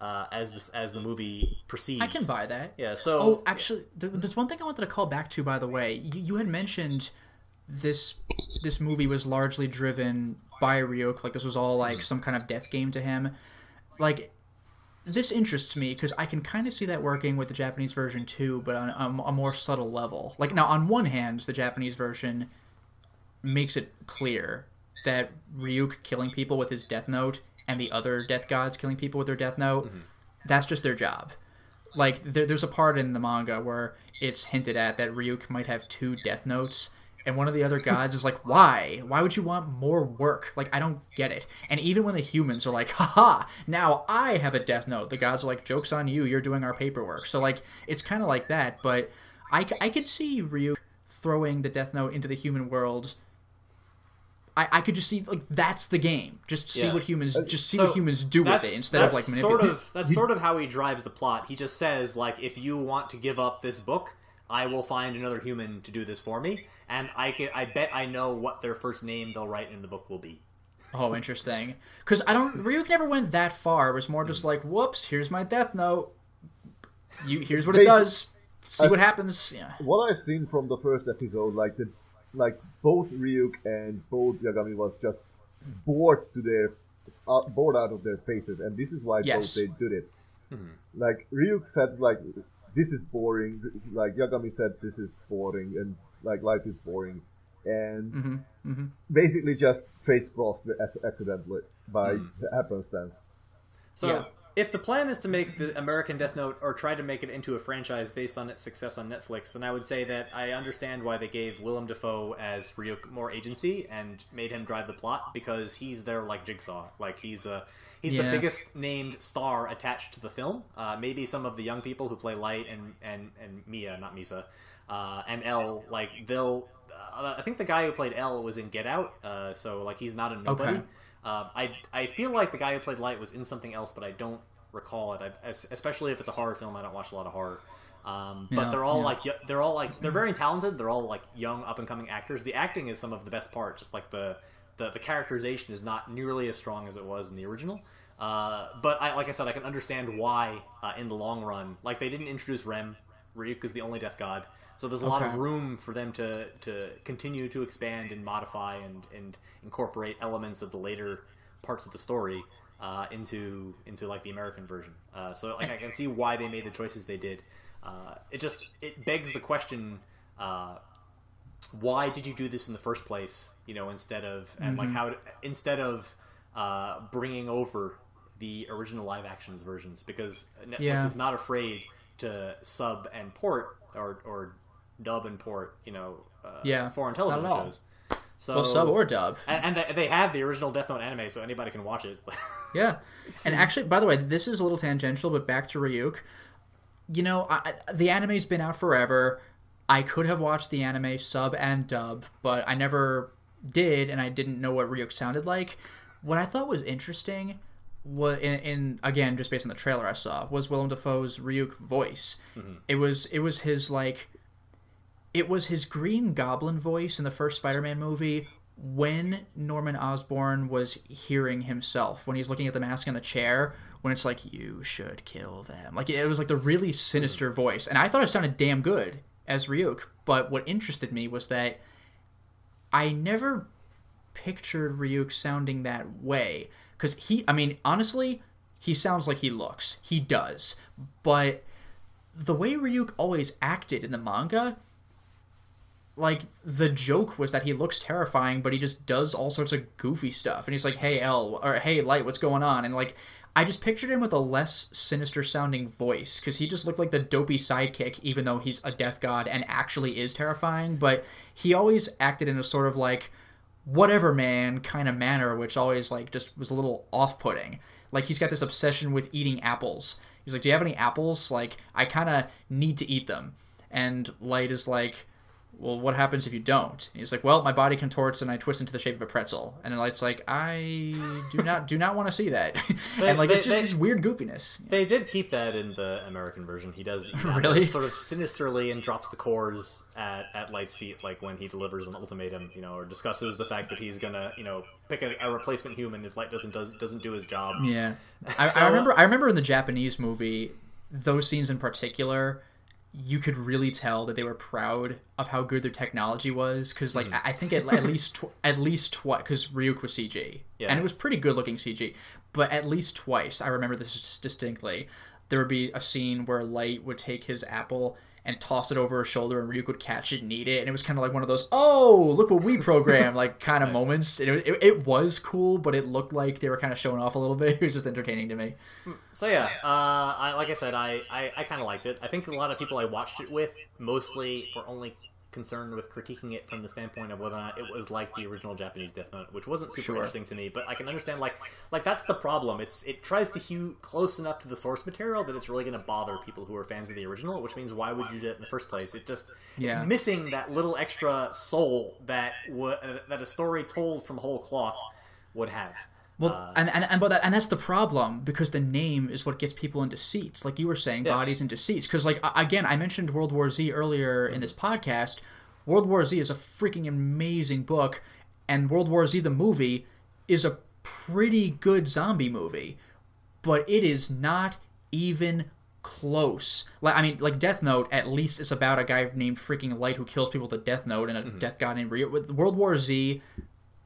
Speaker 1: as the movie proceeds.
Speaker 2: I can buy that.
Speaker 1: Yeah. So.
Speaker 2: Oh, actually, there's one thing I wanted to call back to. By the way, you had mentioned this movie was largely driven by Ryuk, like this was all like some kind of death game to him. Like, this interests me because I can kind of see that working with the Japanese version too, but on a more subtle level. Like, now, on one hand, the Japanese version makes it clear that Ryuk killing people with his Death Note and the other Death Gods killing people with their Death Note, that's just their job. Like, there's a part in the manga where it's hinted at that Ryuk might have 2 Death Notes, and one of the other gods is like, why? Why would you want more work? Like, I don't get it. And even when the humans are like, haha, now I have a Death Note, the gods are like, joke's on you, you're doing our paperwork. So, like, it's kind of like that, but I could see Ryuk throwing the Death Note into the human world I could just see like that's the game. Just see what humans what humans do with it instead of like
Speaker 1: manipulating. That's sort of how he drives the plot. He just says like, if you want to give up this book, I will find another human to do this for me, and I bet I know what their first name they'll write in the book will be.
Speaker 2: Oh, interesting. Because Ryuk never went that far. It was more just like, whoops, here's my death note. Here's what it does. See what happens. Yeah.
Speaker 3: What I've seen from the first episode, like both Ryuk and both Yagami was just bored out of their faces, and this is why both they did it. Mm-hmm. Like Ryuk said, like this is boring. Like Yagami said, this is boring, and like life is boring, and basically just fates crossed accidentally by happenstance.
Speaker 1: So, if the plan is to make the American Death Note, or try to make it into a franchise based on its success on Netflix, then I would say that I understand why they gave Willem Dafoe as Ryuk more agency and made him drive the plot, because he's their like Jigsaw. Like he's the biggest named star attached to the film. Maybe some of the young people who play Light and Mia, not Misa, and L, like they'll. I think the guy who played L was in Get Out, so like he's not a nobody. Okay. I feel like the guy who played Light was in something else, but I don't recall it. Especially if it's a horror film, I don't watch a lot of horror. But they're all they're very talented. They're all like young, up and coming actors. The acting is some of the best part. Just like the characterization is not nearly as strong as it was in the original. But like I said, I can understand why in the long run, like they didn't introduce Ryuk is the only Death God. So there's a lot of room for them to continue to expand and modify and incorporate elements of the later parts of the story into like the American version. So like I can see why they made the choices they did. It begs the question, why did you do this in the first place? You know, instead of bringing over the original live actions versions, because Netflix is not afraid to sub and port or dub and port, foreign television shows. So,
Speaker 2: sub or dub.
Speaker 1: And they have the original Death Note anime, so anybody can watch it.
Speaker 2: Yeah. And actually, by the way, this is a little tangential, but back to Ryuk. The anime's been out forever. I could have watched the anime sub and dub, but I never did, and I didn't know what Ryuk sounded like. What I thought was interesting was, in again, just based on the trailer I saw, was Willem Dafoe's Ryuk voice. Mm-hmm. It was his Green Goblin voice in the first Spider-Man movie when Norman Osborn was hearing himself, when he's looking at the mask on the chair, when it's like, you should kill them. Like, it was like the really sinister voice. And I thought it sounded damn good as Ryuk. But what interested me was that I never pictured Ryuk sounding that way. Because honestly, he sounds like he looks. He does. But the way Ryuk always acted in the manga, like, the joke was that he looks terrifying, but he just does all sorts of goofy stuff. And he's like, hey, L, or hey, Light, what's going on? And, like, I just pictured him with a less sinister-sounding voice, because he just looked like the dopey sidekick, even though he's a death god and actually is terrifying. But he always acted in a sort of, like, whatever man kind of manner, which always, like, just was a little off-putting. Like, he's got this obsession with eating apples. He's like, do you have any apples? Like, I kind of need to eat them. And Light is like, well, what happens if you don't? And he's like, well, my body contorts and I twist into the shape of a pretzel. And Light's like, I do not want to see that. And like, it's just this weird goofiness.
Speaker 1: They did keep that in the American version. He does
Speaker 2: really
Speaker 1: sort of sinisterly and drops the cores at Light's feet, like when he delivers an ultimatum, or discusses the fact that he's gonna, pick a replacement human if Light doesn't do his job.
Speaker 2: Yeah, I remember in the Japanese movie, those scenes in particular, you could really tell that they were proud of how good their technology was, because like I think at least twice, because Ryuk was CG, and it was pretty good looking CG, but at least twice, I remember this distinctly, there would be a scene where Light would take his apple and toss it over her shoulder, and Ryuk would catch it and eat it, and it was kind of like one of those, oh, look what we programmed, like kind of moments. It was cool, but it looked like they were kind of showing off a little bit. It was just entertaining to me.
Speaker 1: So yeah, I like I said, I kind of liked it. I think a lot of people I watched it with mostly were only concerned with critiquing it from the standpoint of whether or not it was like the original Japanese Death Note, which wasn't super interesting to me. But I can understand, like that's the problem. It tries to hew close enough to the source material that it's really going to bother people who are fans of the original. Which means, why would you do it in the first place? It's missing that little extra soul that a story told from whole cloth would have.
Speaker 2: Well, and that's the problem, because the name is what gets people into seats, like you were saying, bodies into seats. Because, like, again, I mentioned World War Z earlier in this podcast. World War Z is a freaking amazing book, and World War Z the movie is a pretty good zombie movie, but it is not even close. Like Death Note, at least it's about a guy named freaking Light who kills people with a Death Note, and a death god named Rio. With World War Z,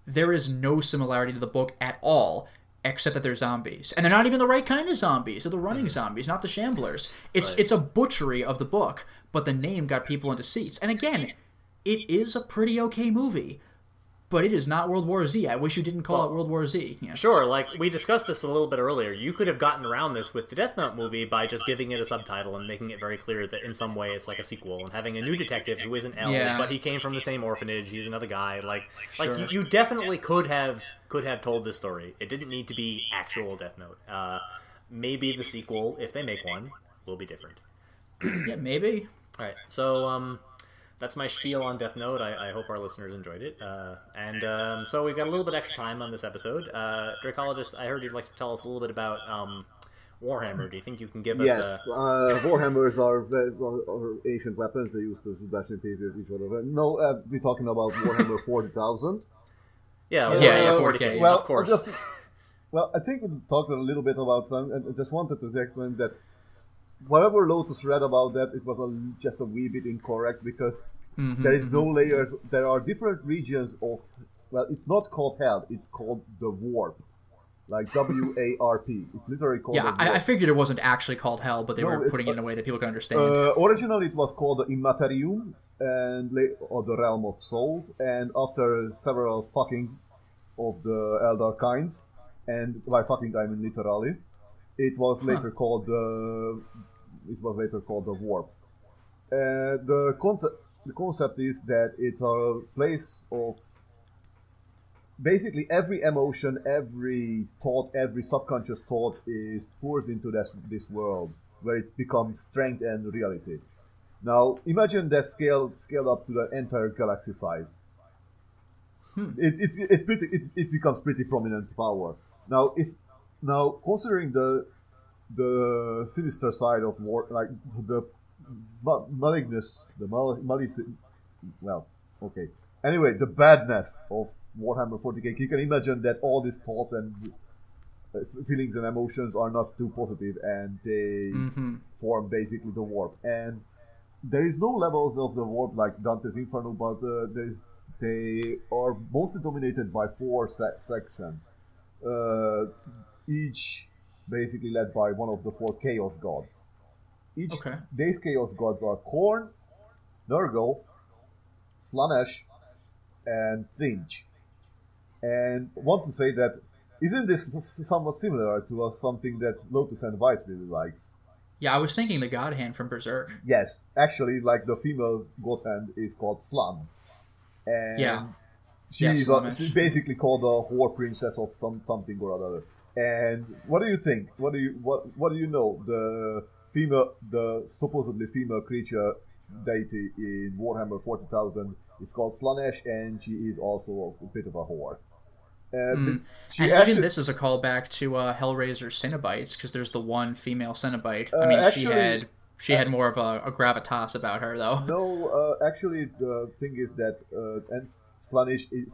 Speaker 2: there is no similarity to the book at all, except that they're zombies. And they're not even the right kind of zombies. They're the running zombies, not the shamblers. It's a butchery of the book, but the name got people into seats. And again, it is a pretty okay movie, but it is not World War Z. I wish you didn't call it World War Z. Yeah.
Speaker 1: Sure, like, we discussed this a little bit earlier. You could have gotten around this with the Death Note movie by just giving it a subtitle and making it very clear that in some way it's like a sequel, and having a new detective who isn't L, but he came from the same orphanage, he's another guy. Like you definitely could have told this story. It didn't need to be actual Death Note. Maybe the sequel, if they make one, will be different.
Speaker 2: Yeah, maybe.
Speaker 1: Alright, so, that's my spiel on Death Note. I hope our listeners enjoyed it. So we've got a little bit extra time on this episode. Dracologist, I heard you'd like to tell us a little bit about Warhammer. Do you think you can give us
Speaker 3: Yes, Warhammers are ancient weapons. They used to bash into each other. No, we're talking about Warhammer 40,000.
Speaker 1: Yeah, 40K,
Speaker 3: well,
Speaker 1: of course.
Speaker 3: I think we talked a little bit about them, and I just wanted to explain that whatever Lotus read about that, it was just a wee bit incorrect, because there is no layers. There are different regions of, well, it's not called Hell, it's called the Warp. Like WARP. It's literally called the Warp.
Speaker 2: I figured it wasn't actually called Hell, but they were putting it in a way that people could understand.
Speaker 3: Originally it was called the Immaterium, or the Realm of Souls, and after several fucking of the Eldar kinds, and by fucking I mean literally, it was later called the Warp. The concept is that it's a place of basically every emotion, every thought, every subconscious thought is pours into this world, where it becomes strength and reality. Now imagine that scaled up to the entire galaxy size. It becomes pretty prominent power. Now considering the sinister side of war, like the Anyway, the badness of Warhammer 40K. You can imagine that all this thought and feelings and emotions are not too positive, and they form basically the warp. And there is no levels of the warp like Dante's Inferno, but they are mostly dominated by 4 sections, each basically led by one of the 4 chaos gods. These chaos gods are Khorne, Nurgle, Slaanesh, and Tzeentch. And I want to say that, isn't this somewhat similar to something that Lotus and Vice really likes?
Speaker 2: Yeah, I was thinking the God Hand from Berserk.
Speaker 3: Yes, actually, like the female God Hand is called Slan. And she's basically called the Whore Princess of something or other. And what do you think? What do you know? The supposedly female creature deity in Warhammer 40,000 is called Slaanesh, and she is also a bit of a whore.
Speaker 2: And even this is a callback to Hellraiser's Cenobites, because there's the one female Cenobite. I mean, she had more of a gravitas about her, though.
Speaker 3: No, actually, the thing is that and Slaanesh is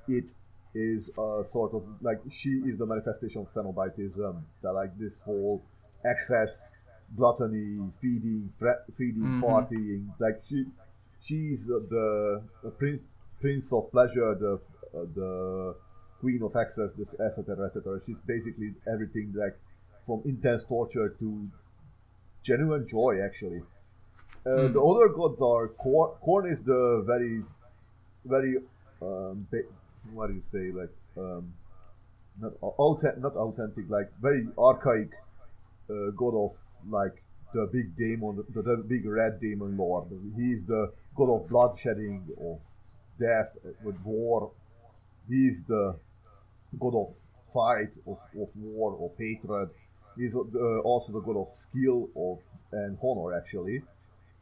Speaker 3: it is sort of like, she is the manifestation of Cenobitism. That, like, this whole excess, gluttony, feeding, partying. Like she's the prince of pleasure, the queen of excess, this etc. etc. She's basically everything, like from intense torture to genuine joy. Actually, the other gods are Khorne is the very what do you say, like not authentic, like very archaic god of like the big demon, the big red demon lord. He's the god of bloodshedding, of death, with war. He's the god of fight, of war, of hatred. He's also the god of skill, and honor, actually.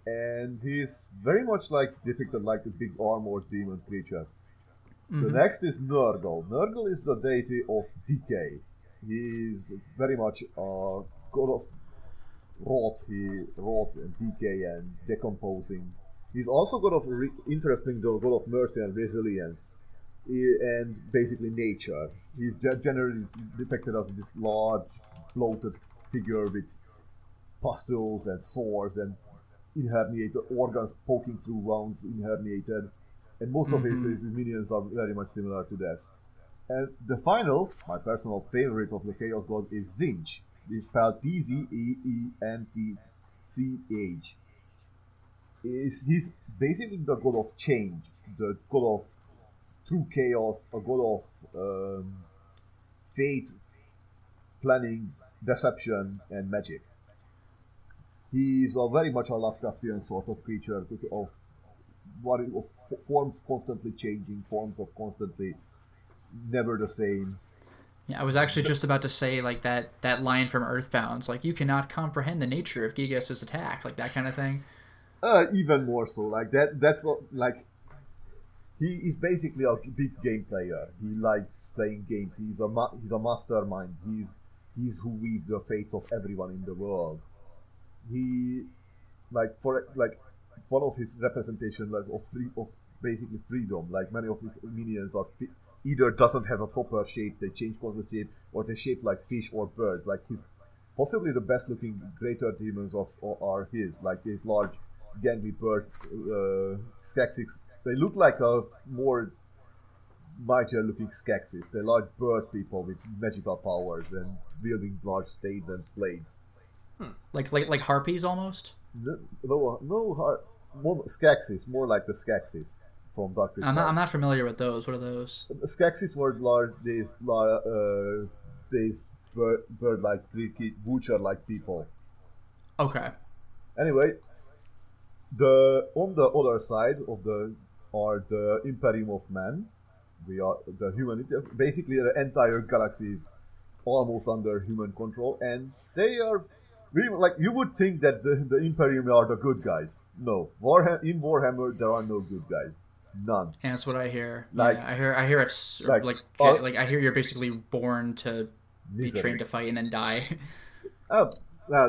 Speaker 3: And he's very much like depicted like a big armored demon creature. The next is Nurgle. Nurgle is the deity of decay. He's very much a god of rot. He rot and decay and decomposing. He's also god of interesting, the god of mercy and resilience, and basically nature. He's generally depicted as this large, bloated figure with pustules and sores and inherniated organs poking through wounds, inherniated, and most of his minions are very much similar to this. And the final, my personal favorite of the Chaos God, is Tzeentch. It's spelled Tzeench. He's basically the god of change, the god of true chaos, a god of fate, planning, deception, and magic. He's very much a Lovecraftian sort of creature, of forms constantly changing, forms of constantly never the same.
Speaker 2: Yeah, I was actually just about to say, like, that line from Earthbound's, like, you cannot comprehend the nature of Gigas' attack, like that kind of thing.
Speaker 3: Even more so, like that's like, he is basically a big game player. He likes playing games. He's a mastermind. He's who weaves the fates of everyone in the world. He, like, one of his representation, like, of basically freedom. Like, many of his minions are either doesn't have a proper shape, they change color shape, or they shape like fish or birds. Like, he's possibly the best looking greater demons are his, like these large gangly bird Skeksis. They look like a more mightier looking Skeksis. They're large bird people with magical powers and wielding large staves and blades.
Speaker 2: Like harpies almost?
Speaker 3: No, Skeksis, more like the Skeksis from Dark Crystal.
Speaker 2: I'm not familiar with those. What are those?
Speaker 3: The Skeksis were large, these bird-like, butcher-like people. Okay. Anyway, on the other side of are the Imperium of Man. We are the humanity. Basically, the entire galaxy is almost under human control, and they are like, you would think that the Imperium are the good guys. No, in Warhammer there are no good guys. None.
Speaker 2: And that's what I hear. Like, yeah, I hear it's like I hear you're basically born to be trained to fight and then die.
Speaker 3: Well,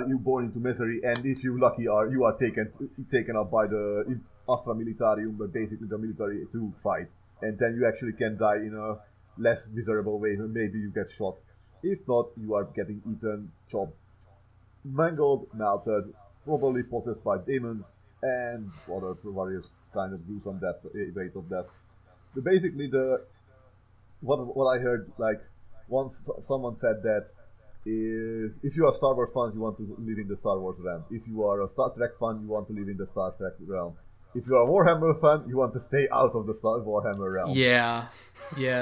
Speaker 3: you're born into misery, and if you're lucky, you are taken up by the Astra Militarium, but basically the military, to fight, and then you actually can die in a less miserable way. Maybe you get shot. If not, you are getting eaten, chopped, mangled, melted, probably possessed by demons, and other various kind of gruesome rate of death. So basically, what I heard, like, once someone said that if you are Star Wars fans, you want to live in the Star Wars realm. If you are a Star Trek fan, you want to live in the Star Trek realm. If you are a Warhammer fan, you want to stay out of the Warhammer realm.
Speaker 2: Yeah.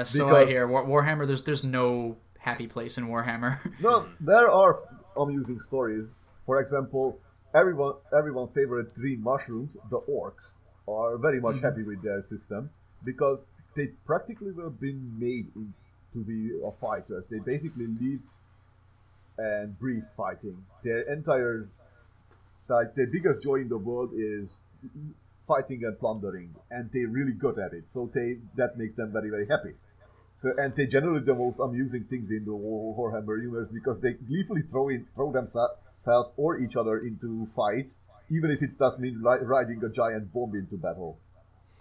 Speaker 2: So I hear Warhammer. There's no happy place in Warhammer.
Speaker 3: No, there are amusing stories. For example, everyone's favorite green mushrooms, the orcs, are very much happy with their system because they practically were being made to be fighters. They basically live and breathe fighting. Their entire, like, their biggest joy in the world is fighting and plundering, and they're really good at it. So that makes them very, very happy. So, and they generally the most amusing things in the Warhammer universe because they gleefully throw themselves or each other into fights, even if it does mean riding a giant bomb into battle.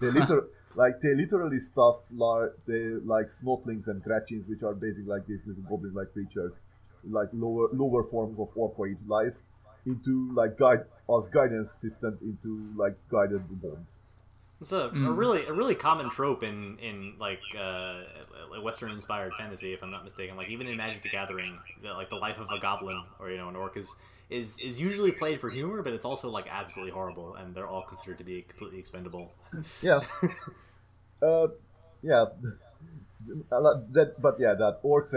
Speaker 3: They literally stuff like snotlings and gretchins, which are basically like these little goblin-like creatures, like lower forms of orcoid life, into like guidance systems into like guided bombs.
Speaker 1: It's a really common trope in like Western inspired fantasy, if I'm not mistaken. Like, even in Magic the Gathering, like the life of a goblin or an orc is usually played for humor, but it's also like absolutely horrible, and they're all considered to be completely expendable.
Speaker 3: Yeah. Yeah. That orcs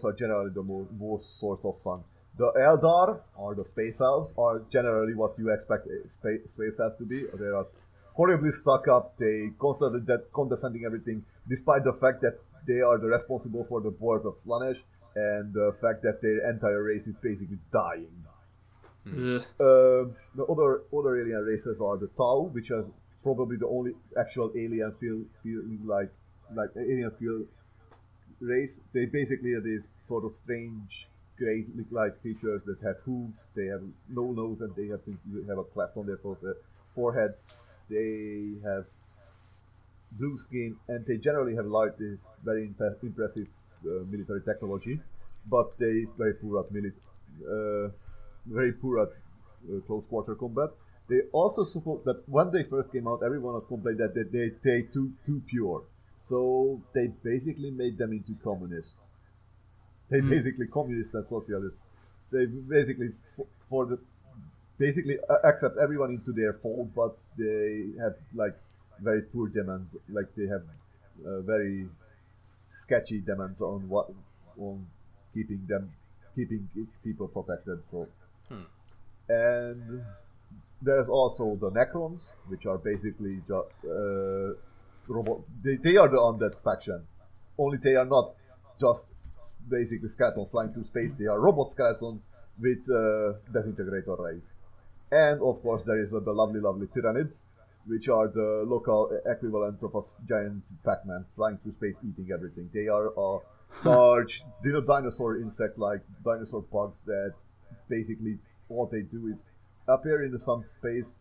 Speaker 3: are generally the most source of fun. The Eldar, or the Space Elves, are generally what you expect space elves to be. They are horribly stuck up, they constantly condescending everything, despite the fact that they are the responsible for the birth of Slaanesh, and the fact that their entire race is basically dying. The other alien races are the Tau, which are probably the only actual alien feeling like alien feel race. They basically are these sort of strange gray like creatures that have hooves, they have no nose, and they have a cleft on their foreheads. They have blue skin, and they generally have this very impressive military technology, but they very poor at close quarter combat. They also support that when they first came out, everyone has complained that they too pure, so they basically made them into communists. They basically communists and socialists. They basically accept everyone into their fold, but they have like very poor demands. Like they have very sketchy demands on keeping people protected. So, and there's also the Necrons, which are basically just robot. They are the undead faction. Only they are not just basically skeletons flying through space. They are robot skeletons with disintegrator rays. And of course there is the lovely Tyranids, which are the local equivalent of a giant Pac-Man flying through space eating everything. They are a large dinosaur insect like dinosaur bugs that basically what they do is appear in some space,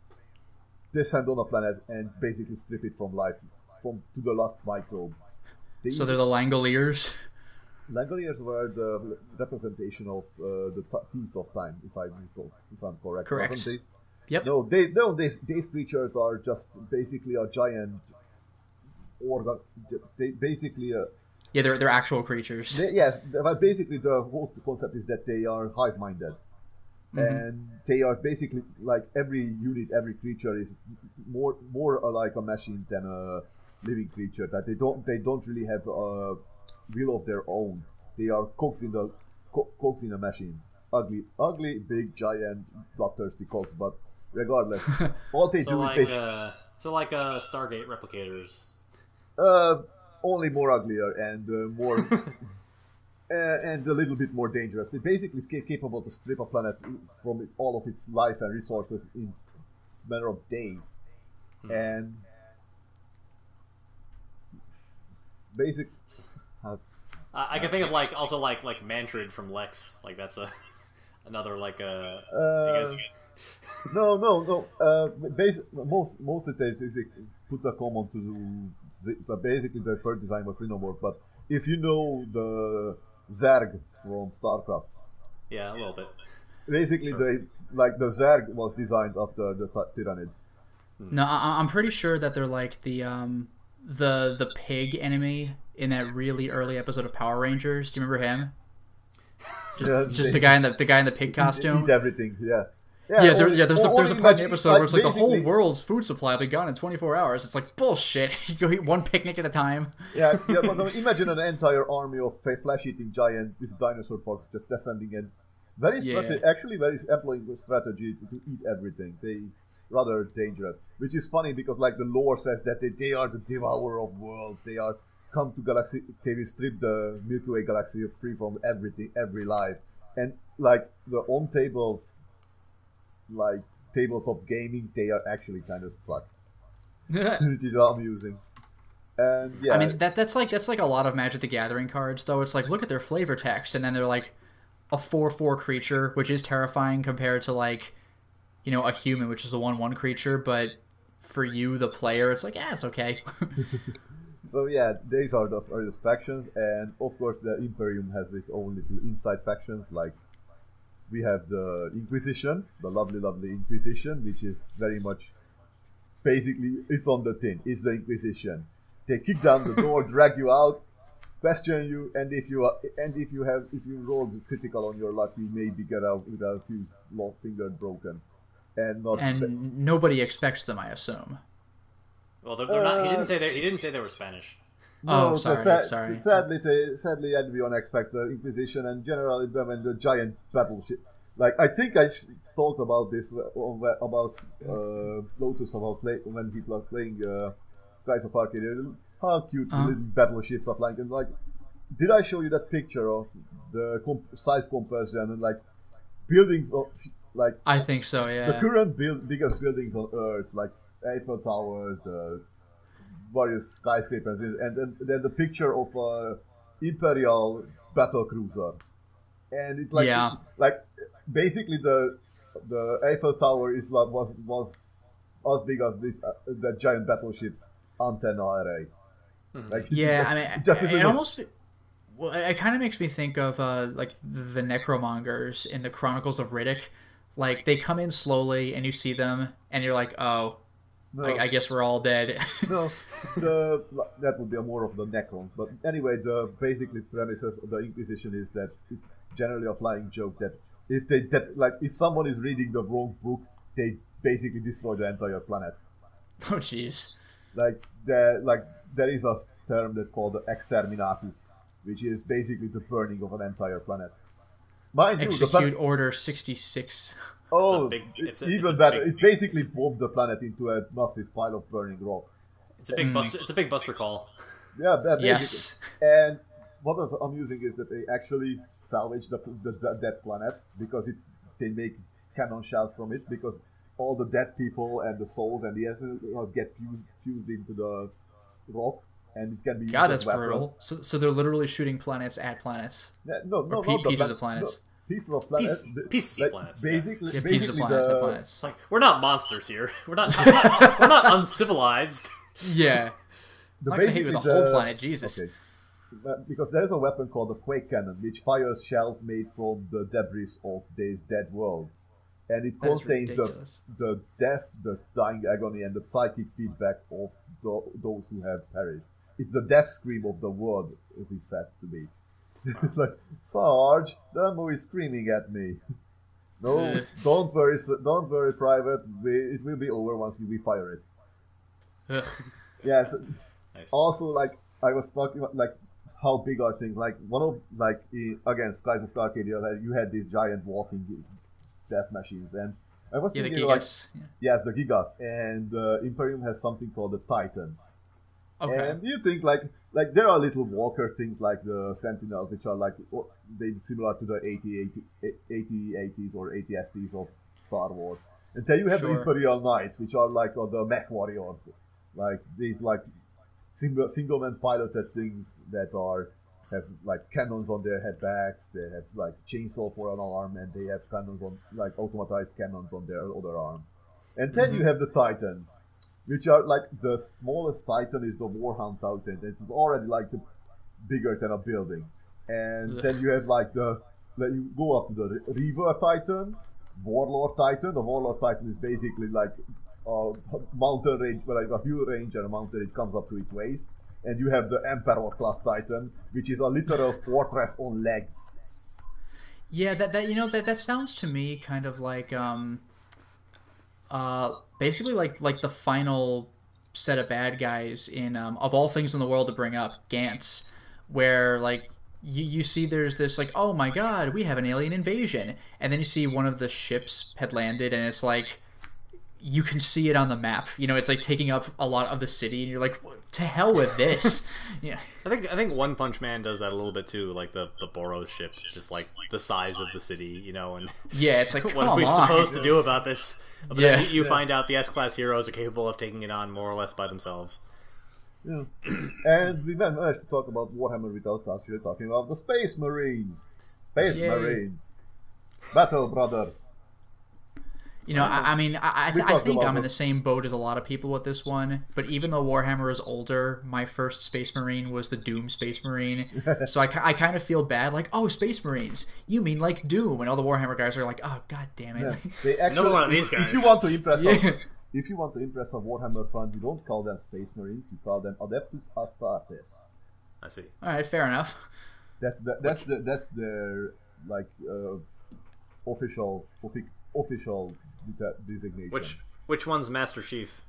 Speaker 3: descend on a planet, and basically strip it from life, to the last microbe.
Speaker 2: So they're the Langoliers?
Speaker 3: Langoliers were the representation of the teeth of time, if I'm correct.
Speaker 2: Correct. Yep.
Speaker 3: No, these creatures are just basically a giant organ. They basically
Speaker 2: yeah, they're actual creatures.
Speaker 3: Yes, but basically the whole concept is that they are hive-minded, and they are basically like every creature is more like a machine than a living creature. That they don't really have a will of their own. They are cogs in a machine. Ugly, big, giant, bloodthirsty cogs. But regardless, all they do is
Speaker 1: Stargate replicators.
Speaker 3: Only more uglier and more and a little bit more dangerous. They're basically capable to strip a planet from all of its life and resources in a matter of days. And basic.
Speaker 1: I can think of like Mantrid from Lex. Like that's another I guess.
Speaker 3: No. Most of the they put a common to basically the first design was Xenomorph. But if you know the Zerg from StarCraft,
Speaker 1: yeah, a little bit.
Speaker 3: Basically, sure. The Zerg was designed after the Tyranids.
Speaker 2: No, I'm pretty sure that they're like the pig enemy in that really early episode of Power Rangers. Do you remember him? Just the guy in the pig costume.
Speaker 3: Eat everything, yeah.
Speaker 2: There's a part in the episode where it's like the whole world's food supply will be gone in 24 hours. It's like bullshit. You go eat one picnic at a time.
Speaker 3: Yeah. But imagine an entire army of flesh-eating giant, these dinosaur bugs just descending in. Very employing the strategy to eat everything. They rather dangerous, which is funny because like the lore says that they are the devourer of worlds. They are come to galaxy. They will strip the Milky Way galaxy free from everything, every life, and like the on table. Like tabletop gaming, they are actually kind of suck. It is amusing, and yeah.
Speaker 2: I mean that's like a lot of Magic the Gathering cards, though. It's like look at their flavor text, and then they're like a 4/4 creature, which is terrifying compared to like a human, which is a 1/1 creature. But for you, the player, it's like it's okay.
Speaker 3: So yeah, these are the factions, and of course the Imperium has its own little inside factions like. We have the Inquisition, the lovely Inquisition, which is very much basically it's on the tin. It's the Inquisition. They kick down the door, drag you out, question you, and if you roll critical on your luck, you maybe get out with a few lost fingers broken, and
Speaker 2: nobody expects them, I assume.
Speaker 1: Well, they're not. He didn't say they were Spanish.
Speaker 3: No,
Speaker 2: sorry.
Speaker 3: Sadly, everyone expects the Inquisition, and generally when the giant battleship. Like I think I talked about this about Lotus when people are playing Skies of Arcadia. How cute the little battleships are flying, and like, did I show you that picture of the size comparison and like buildings of like?
Speaker 2: I think so. Yeah.
Speaker 3: The current biggest buildings on Earth, like Eiffel Tower, the various skyscrapers, and then the picture of Imperial battle cruiser, and it's like basically the Eiffel Tower is like was as big as the giant battleship's antenna array. Like,
Speaker 2: yeah, I mean, it almost. Well, it kind of makes me think of like the necromongers in the Chronicles of Riddick. Like they come in slowly, and you see them, and you're like, oh. No. I guess we're all dead.
Speaker 3: No, that would be more of the Necrons. But anyway, the basically premise of the Inquisition is that it's generally a flying joke that if someone is reading the wrong book, they basically destroy the entire planet.
Speaker 2: Oh, jeez.
Speaker 3: Like there is a term that's called the exterminatus, which is basically the burning of an entire planet. Mind you,
Speaker 2: Execute Order 66.
Speaker 3: Oh, it's even better. It basically bombed the planet into a massive pile of burning rock.
Speaker 1: It's a big buster. It's a big buster call.
Speaker 3: Yeah,
Speaker 2: yes.
Speaker 3: And what is amusing is that they actually salvage that planet because they make cannon shells from it because all the dead people and the souls and the essence get fused into the rock and it can be.
Speaker 2: God, that's brutal. So they're literally shooting planets at planets.
Speaker 3: Yeah, no,
Speaker 2: pieces of planets.
Speaker 3: Pieces of planets.
Speaker 1: Pieces of planets.
Speaker 3: Basically,
Speaker 2: pieces of planets.
Speaker 1: It's like we're not monsters here. We're not uncivilized.
Speaker 2: Yeah. I'm not gonna hit you with the whole planet, Jesus.
Speaker 3: Okay. Because there is a weapon called the Quake Cannon, which fires shells made from the debris of these dead worlds, and it contains the death, the dying agony, and the psychic feedback of those who have perished. It's the death scream of the world, as it's said to be. It's like, Sarge, Dumbo is screaming at me. No, don't worry, Private. It will be over once we fire it. Yes. Nice. Also, like I was talking about, like how big are things? Like one of again, Skies of Arcadia, you had these giant walking death machines, and I was thinking
Speaker 2: the Gigas.
Speaker 3: Yes, the Gigas, and Imperium has something called the Titans.
Speaker 2: Okay.
Speaker 3: And you think like there are little walker things like the Sentinels, which are like they similar to the 80s or ATSTs of Star Wars. And then you have the Imperial Knights, which are like the mech warriors, like these like single-man piloted things that have like cannons on their head backs. They have like chainsaw for an arm, and they have cannons on like automatized cannons on their other arm. And then you have the Titans, which are like the smallest Titan is the Warhammer Titan. It's already like bigger than a building. And then you have like you go up to the Reaver Titan, Warlord Titan. The Warlord Titan is basically like a mountain range, like a hill range and a mountain range comes up to its waist. And you have the Emperor class Titan, which is a literal fortress on legs.
Speaker 2: Yeah, that sounds to me kind of like basically like the final set of bad guys in of all things in the world to bring up, Gantz, where like you see there's this like, oh my god, we have an alien invasion, and then you see one of the ships had landed, and it's like you can see it on the map. You know, it's like taking up a lot of the city, and you're like, to hell with this. Yeah,
Speaker 1: I think One Punch Man does that a little bit too. Like the Boros ship, it's just like the size of the city, you know. And
Speaker 2: yeah, it's like,
Speaker 1: what are we supposed to do about this? But then you find out the S-class heroes are capable of taking it on more or less by themselves.
Speaker 3: Yeah, and we managed to talk about Warhammer without actually talking about the Space Marines. Marines, battle brother.
Speaker 2: You know, I mean, I think I'm in the same boat as a lot of people with this one, but even though Warhammer is older, my first Space Marine was the Doom Space Marine, so I kind of feel bad, like, oh, Space Marines, you mean like Doom, and all the Warhammer guys are like, oh, god damn it.
Speaker 3: Yeah. They actually,
Speaker 1: another one of these guys.
Speaker 3: If you want to impress a Warhammer fan, you don't call them Space Marines, you call them Adeptus Astartes.
Speaker 1: I see.
Speaker 2: Alright, fair enough.
Speaker 3: That's their, like, official designation.
Speaker 1: Which one's Master Chief?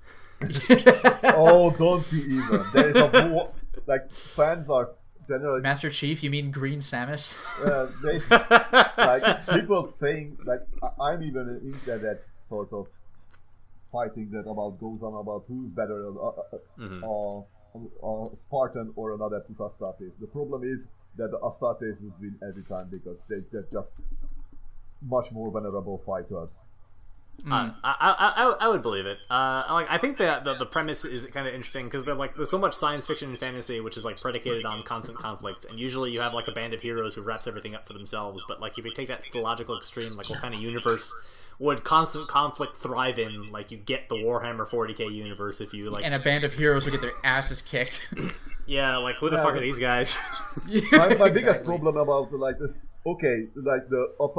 Speaker 3: Oh, don't be even. like fans are generally
Speaker 2: Master Chief, you mean Green Samus?
Speaker 3: like people saying like I'm even into that sort of fighting that goes on about who's better, Spartan or an Adeptus Astartes. The problem is that the Astartes would win every time because they're just much more vulnerable fighters.
Speaker 1: I would believe it. I think that the premise is kind of interesting because there's so much science fiction and fantasy which is like predicated on constant conflicts, and usually you have like a band of heroes who wraps everything up for themselves. But like if you take that to the logical extreme, like what kind of universe would constant conflict thrive in? Like you get the Warhammer 40k universe if you like,
Speaker 2: and a band of heroes would get their asses kicked.
Speaker 1: Yeah, like who the fuck are these guys?
Speaker 3: My biggest problem about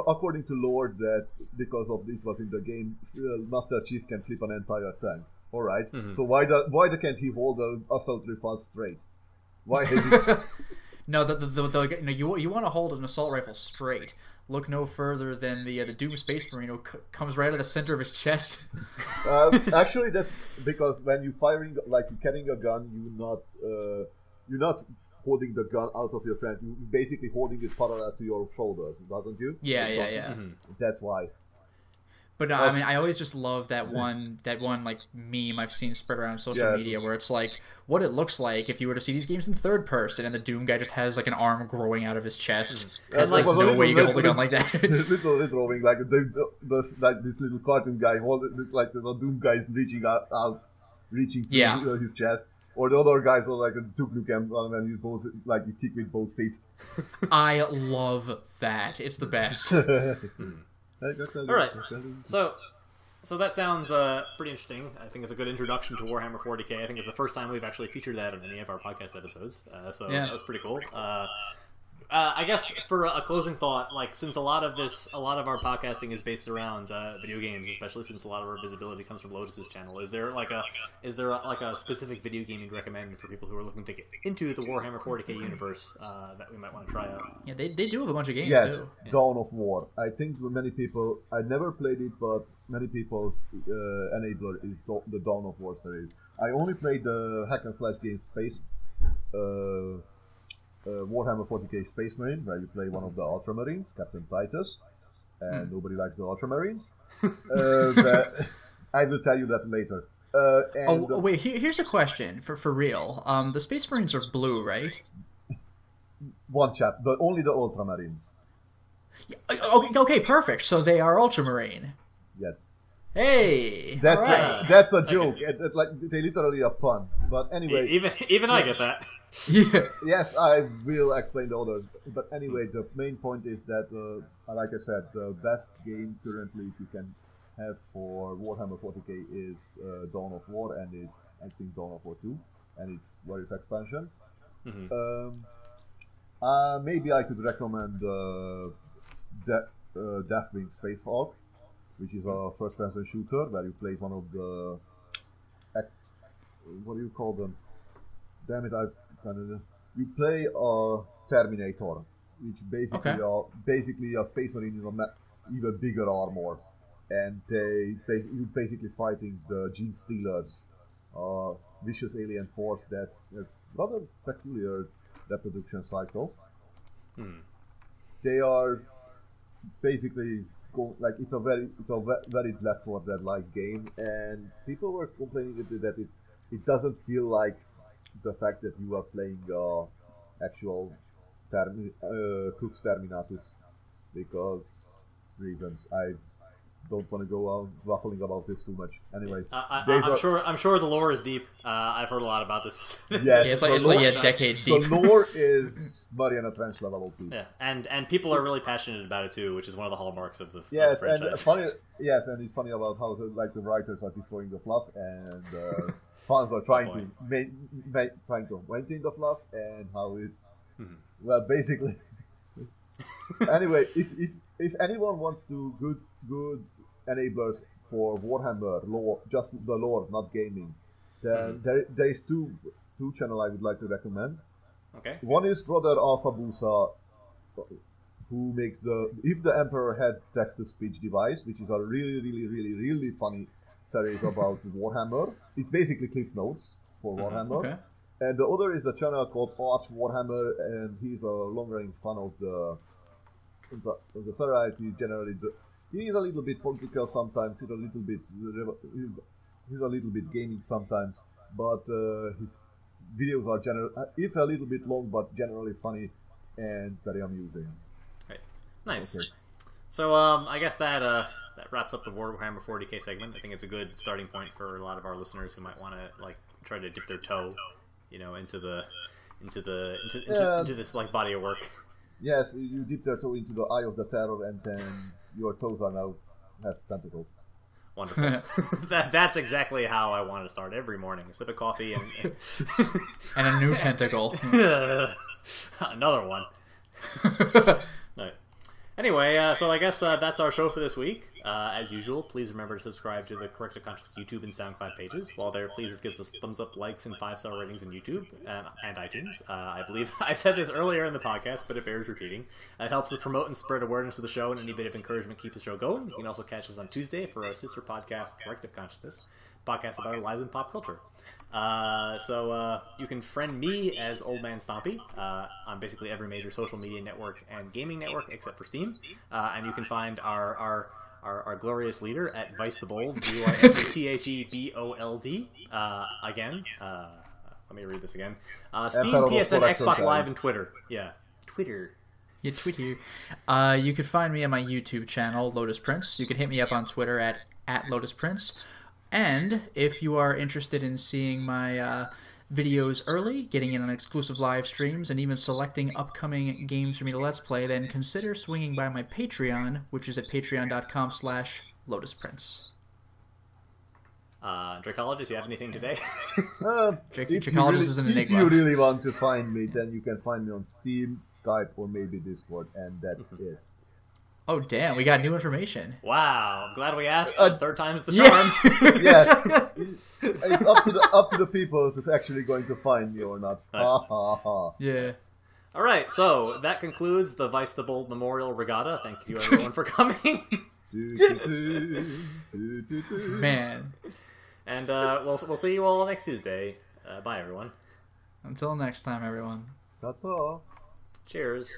Speaker 3: according to lore, that because of this was in the game, Master Chief can flip an entire tank. All right. So why can't he hold the assault rifle straight? Why?
Speaker 2: No, you want to hold an assault rifle straight. Look no further than the Doom Space Marine who comes right out of the center of his chest.
Speaker 3: Actually, that's because when you're firing, like you're carrying a gun, you're not holding the gun out of your friend. You're basically holding it parallel to your shoulders, doesn't you?
Speaker 2: Yeah.
Speaker 3: That's why.
Speaker 2: But no, I mean, I always just love that one like meme I've seen spread around social media where it's like what it looks like if you were to see these games in third person, and the Doom guy just has like an arm growing out of his chest. There's like no way you can hold a gun like that.
Speaker 3: Literally drawing like this little cartoon guy it's like the Doom guy is reaching out reaching through his chest, or the other guys are like a Duke Nukem, and you both like you kick with both feet.
Speaker 2: I love that. It's the best.
Speaker 1: All right, so that sounds pretty interesting. I think it's a good introduction to Warhammer 40k. I think it's the first time we've actually featured that in any of our podcast episodes. That was pretty cool. I guess for a closing thought, like since a lot of our podcasting is based around video games, especially since a lot of our visibility comes from Lotus's channel, is there a specific video game you'd recommend for people who are looking to get into the Warhammer 40k universe that we might want to try out?
Speaker 2: Yeah, they do have a bunch of games too.
Speaker 3: Yes, Dawn of War. I think many people, I never played it, but many people's enabler is the Dawn of War series. I only played the hack and slash game Space. Warhammer 40k Space Marine, where you play one of the Ultramarines, Captain Titus, and nobody likes the Ultramarines. I will tell you that later.
Speaker 2: Wait, here's a question for real. The Space Marines are blue, right?
Speaker 3: One chap, only the Ultramarines.
Speaker 2: Okay, perfect. So they are Ultramarine.
Speaker 3: Yes.
Speaker 2: Hey,
Speaker 3: that's a joke. Like they literally are fun. But anyway,
Speaker 1: even I get that.
Speaker 2: Yeah.
Speaker 3: Yes, I will explain the others. But anyway, the main point is that, like I said, the best game currently you can have for Warhammer 40k is Dawn of War, and it's I think Dawn of War 2, and its various expansions. Maybe I could recommend Deathwing Spacehawk, which is a first-person shooter where you play one of the what do you call them? Damn it, you play a Terminator, which basically a Space Marine in a even bigger armor, and you're basically fighting the Gene Stealers, vicious alien force that has rather peculiar reproduction cycle. They are basically it's a very Left 4 Dead like game, and people were complaining that it doesn't feel like the fact that you are playing actual Crux Terminatus, because reasons. I don't want to go on waffling about this too much. Anyway,
Speaker 1: I'm sure the lore is deep. I've heard a lot about this.
Speaker 3: Yes,
Speaker 2: it's like decades deep.
Speaker 3: The lore is Mariana Trench level 2.
Speaker 1: Yeah, and people are really passionate about it too, which is one of the hallmarks of the
Speaker 3: And
Speaker 1: franchise.
Speaker 3: it's funny about how the writers are destroying the fluff, and fans are trying to maintain the fluff, and how it's well, basically. Anyway, if anyone wants to good enablers for Warhammer lore, just the lore, not gaming, then there is two channel I would like to recommend.
Speaker 1: Okay.
Speaker 3: One is Brother Alphabusa, who makes If the Emperor Had Text-to-Speech device, which is a really funny series about Warhammer. It's basically Cliff Notes for Warhammer.
Speaker 2: Okay.
Speaker 3: And the other is a channel called Arch Warhammer, and he's a long-range fan of the series. He's a little bit political sometimes. He's a little bit gaming sometimes, but his videos are if a little bit long, but generally funny and very amusing.
Speaker 1: Right. Nice.
Speaker 3: Okay.
Speaker 1: So I guess that wraps up the Warhammer 40k segment. I think it's a good starting point for a lot of our listeners who might want to try to dip their toe, into this body of work.
Speaker 3: Yes, you dip their toe into the eye of the terror, and then your toes are now have tentacles.
Speaker 1: Wonderful. That's exactly how I want to start every morning. A sip of coffee and
Speaker 2: and a new tentacle.
Speaker 1: Another one. Right. Anyway, so I guess that's our show for this week. As usual, please remember to subscribe to the Corrective Consciousness YouTube and Soundcloud pages. While there, please give us thumbs up, likes, and 5-star ratings on YouTube and iTunes. I believe I said this earlier in the podcast, but it bears repeating. It helps us promote and spread awareness of the show, and any bit of encouragement keeps the show going. You can also catch us on Tuesday for our sister podcast, Corrective Consciousness, podcast about our lives in pop culture. So you can friend me as OldManStompy on basically every major social media network and gaming network except for Steam. And you can find our glorious leader at Vice the Bold, VYSETHEBOLD. Again, let me read this again. Steam, PSN, Xbox Live, and Twitter. Yeah, Twitter.
Speaker 2: Yeah, Twitter. You can find me on my YouTube channel, Lotus Prince. You can hit me up on Twitter at Lotus Prince. And if you are interested in seeing my videos early, getting in on exclusive live streams, and even selecting upcoming games for me to Let's Play, then consider swinging by my Patreon, which is at patreon.com/LotusPrince.
Speaker 1: Dracologist, you have anything today?
Speaker 2: Dracologist is an enigma.
Speaker 3: If you really want to find me, then you can find me on Steam, Skype, or maybe Discord, and that's it.
Speaker 2: Oh, damn, we got new information.
Speaker 1: Wow, I'm glad we asked. Third time's the charm.
Speaker 3: Yes. It's up to the people who's actually going to find me or not.
Speaker 1: Nice.
Speaker 2: Yeah.
Speaker 1: All right, so that concludes the Vice the Bold Memorial Regatta. Thank you, everyone, for coming.
Speaker 2: Man.
Speaker 1: And we'll see you all next Tuesday. Bye, everyone.
Speaker 2: Until next time, everyone.
Speaker 3: Ta-ta.
Speaker 1: Cheers.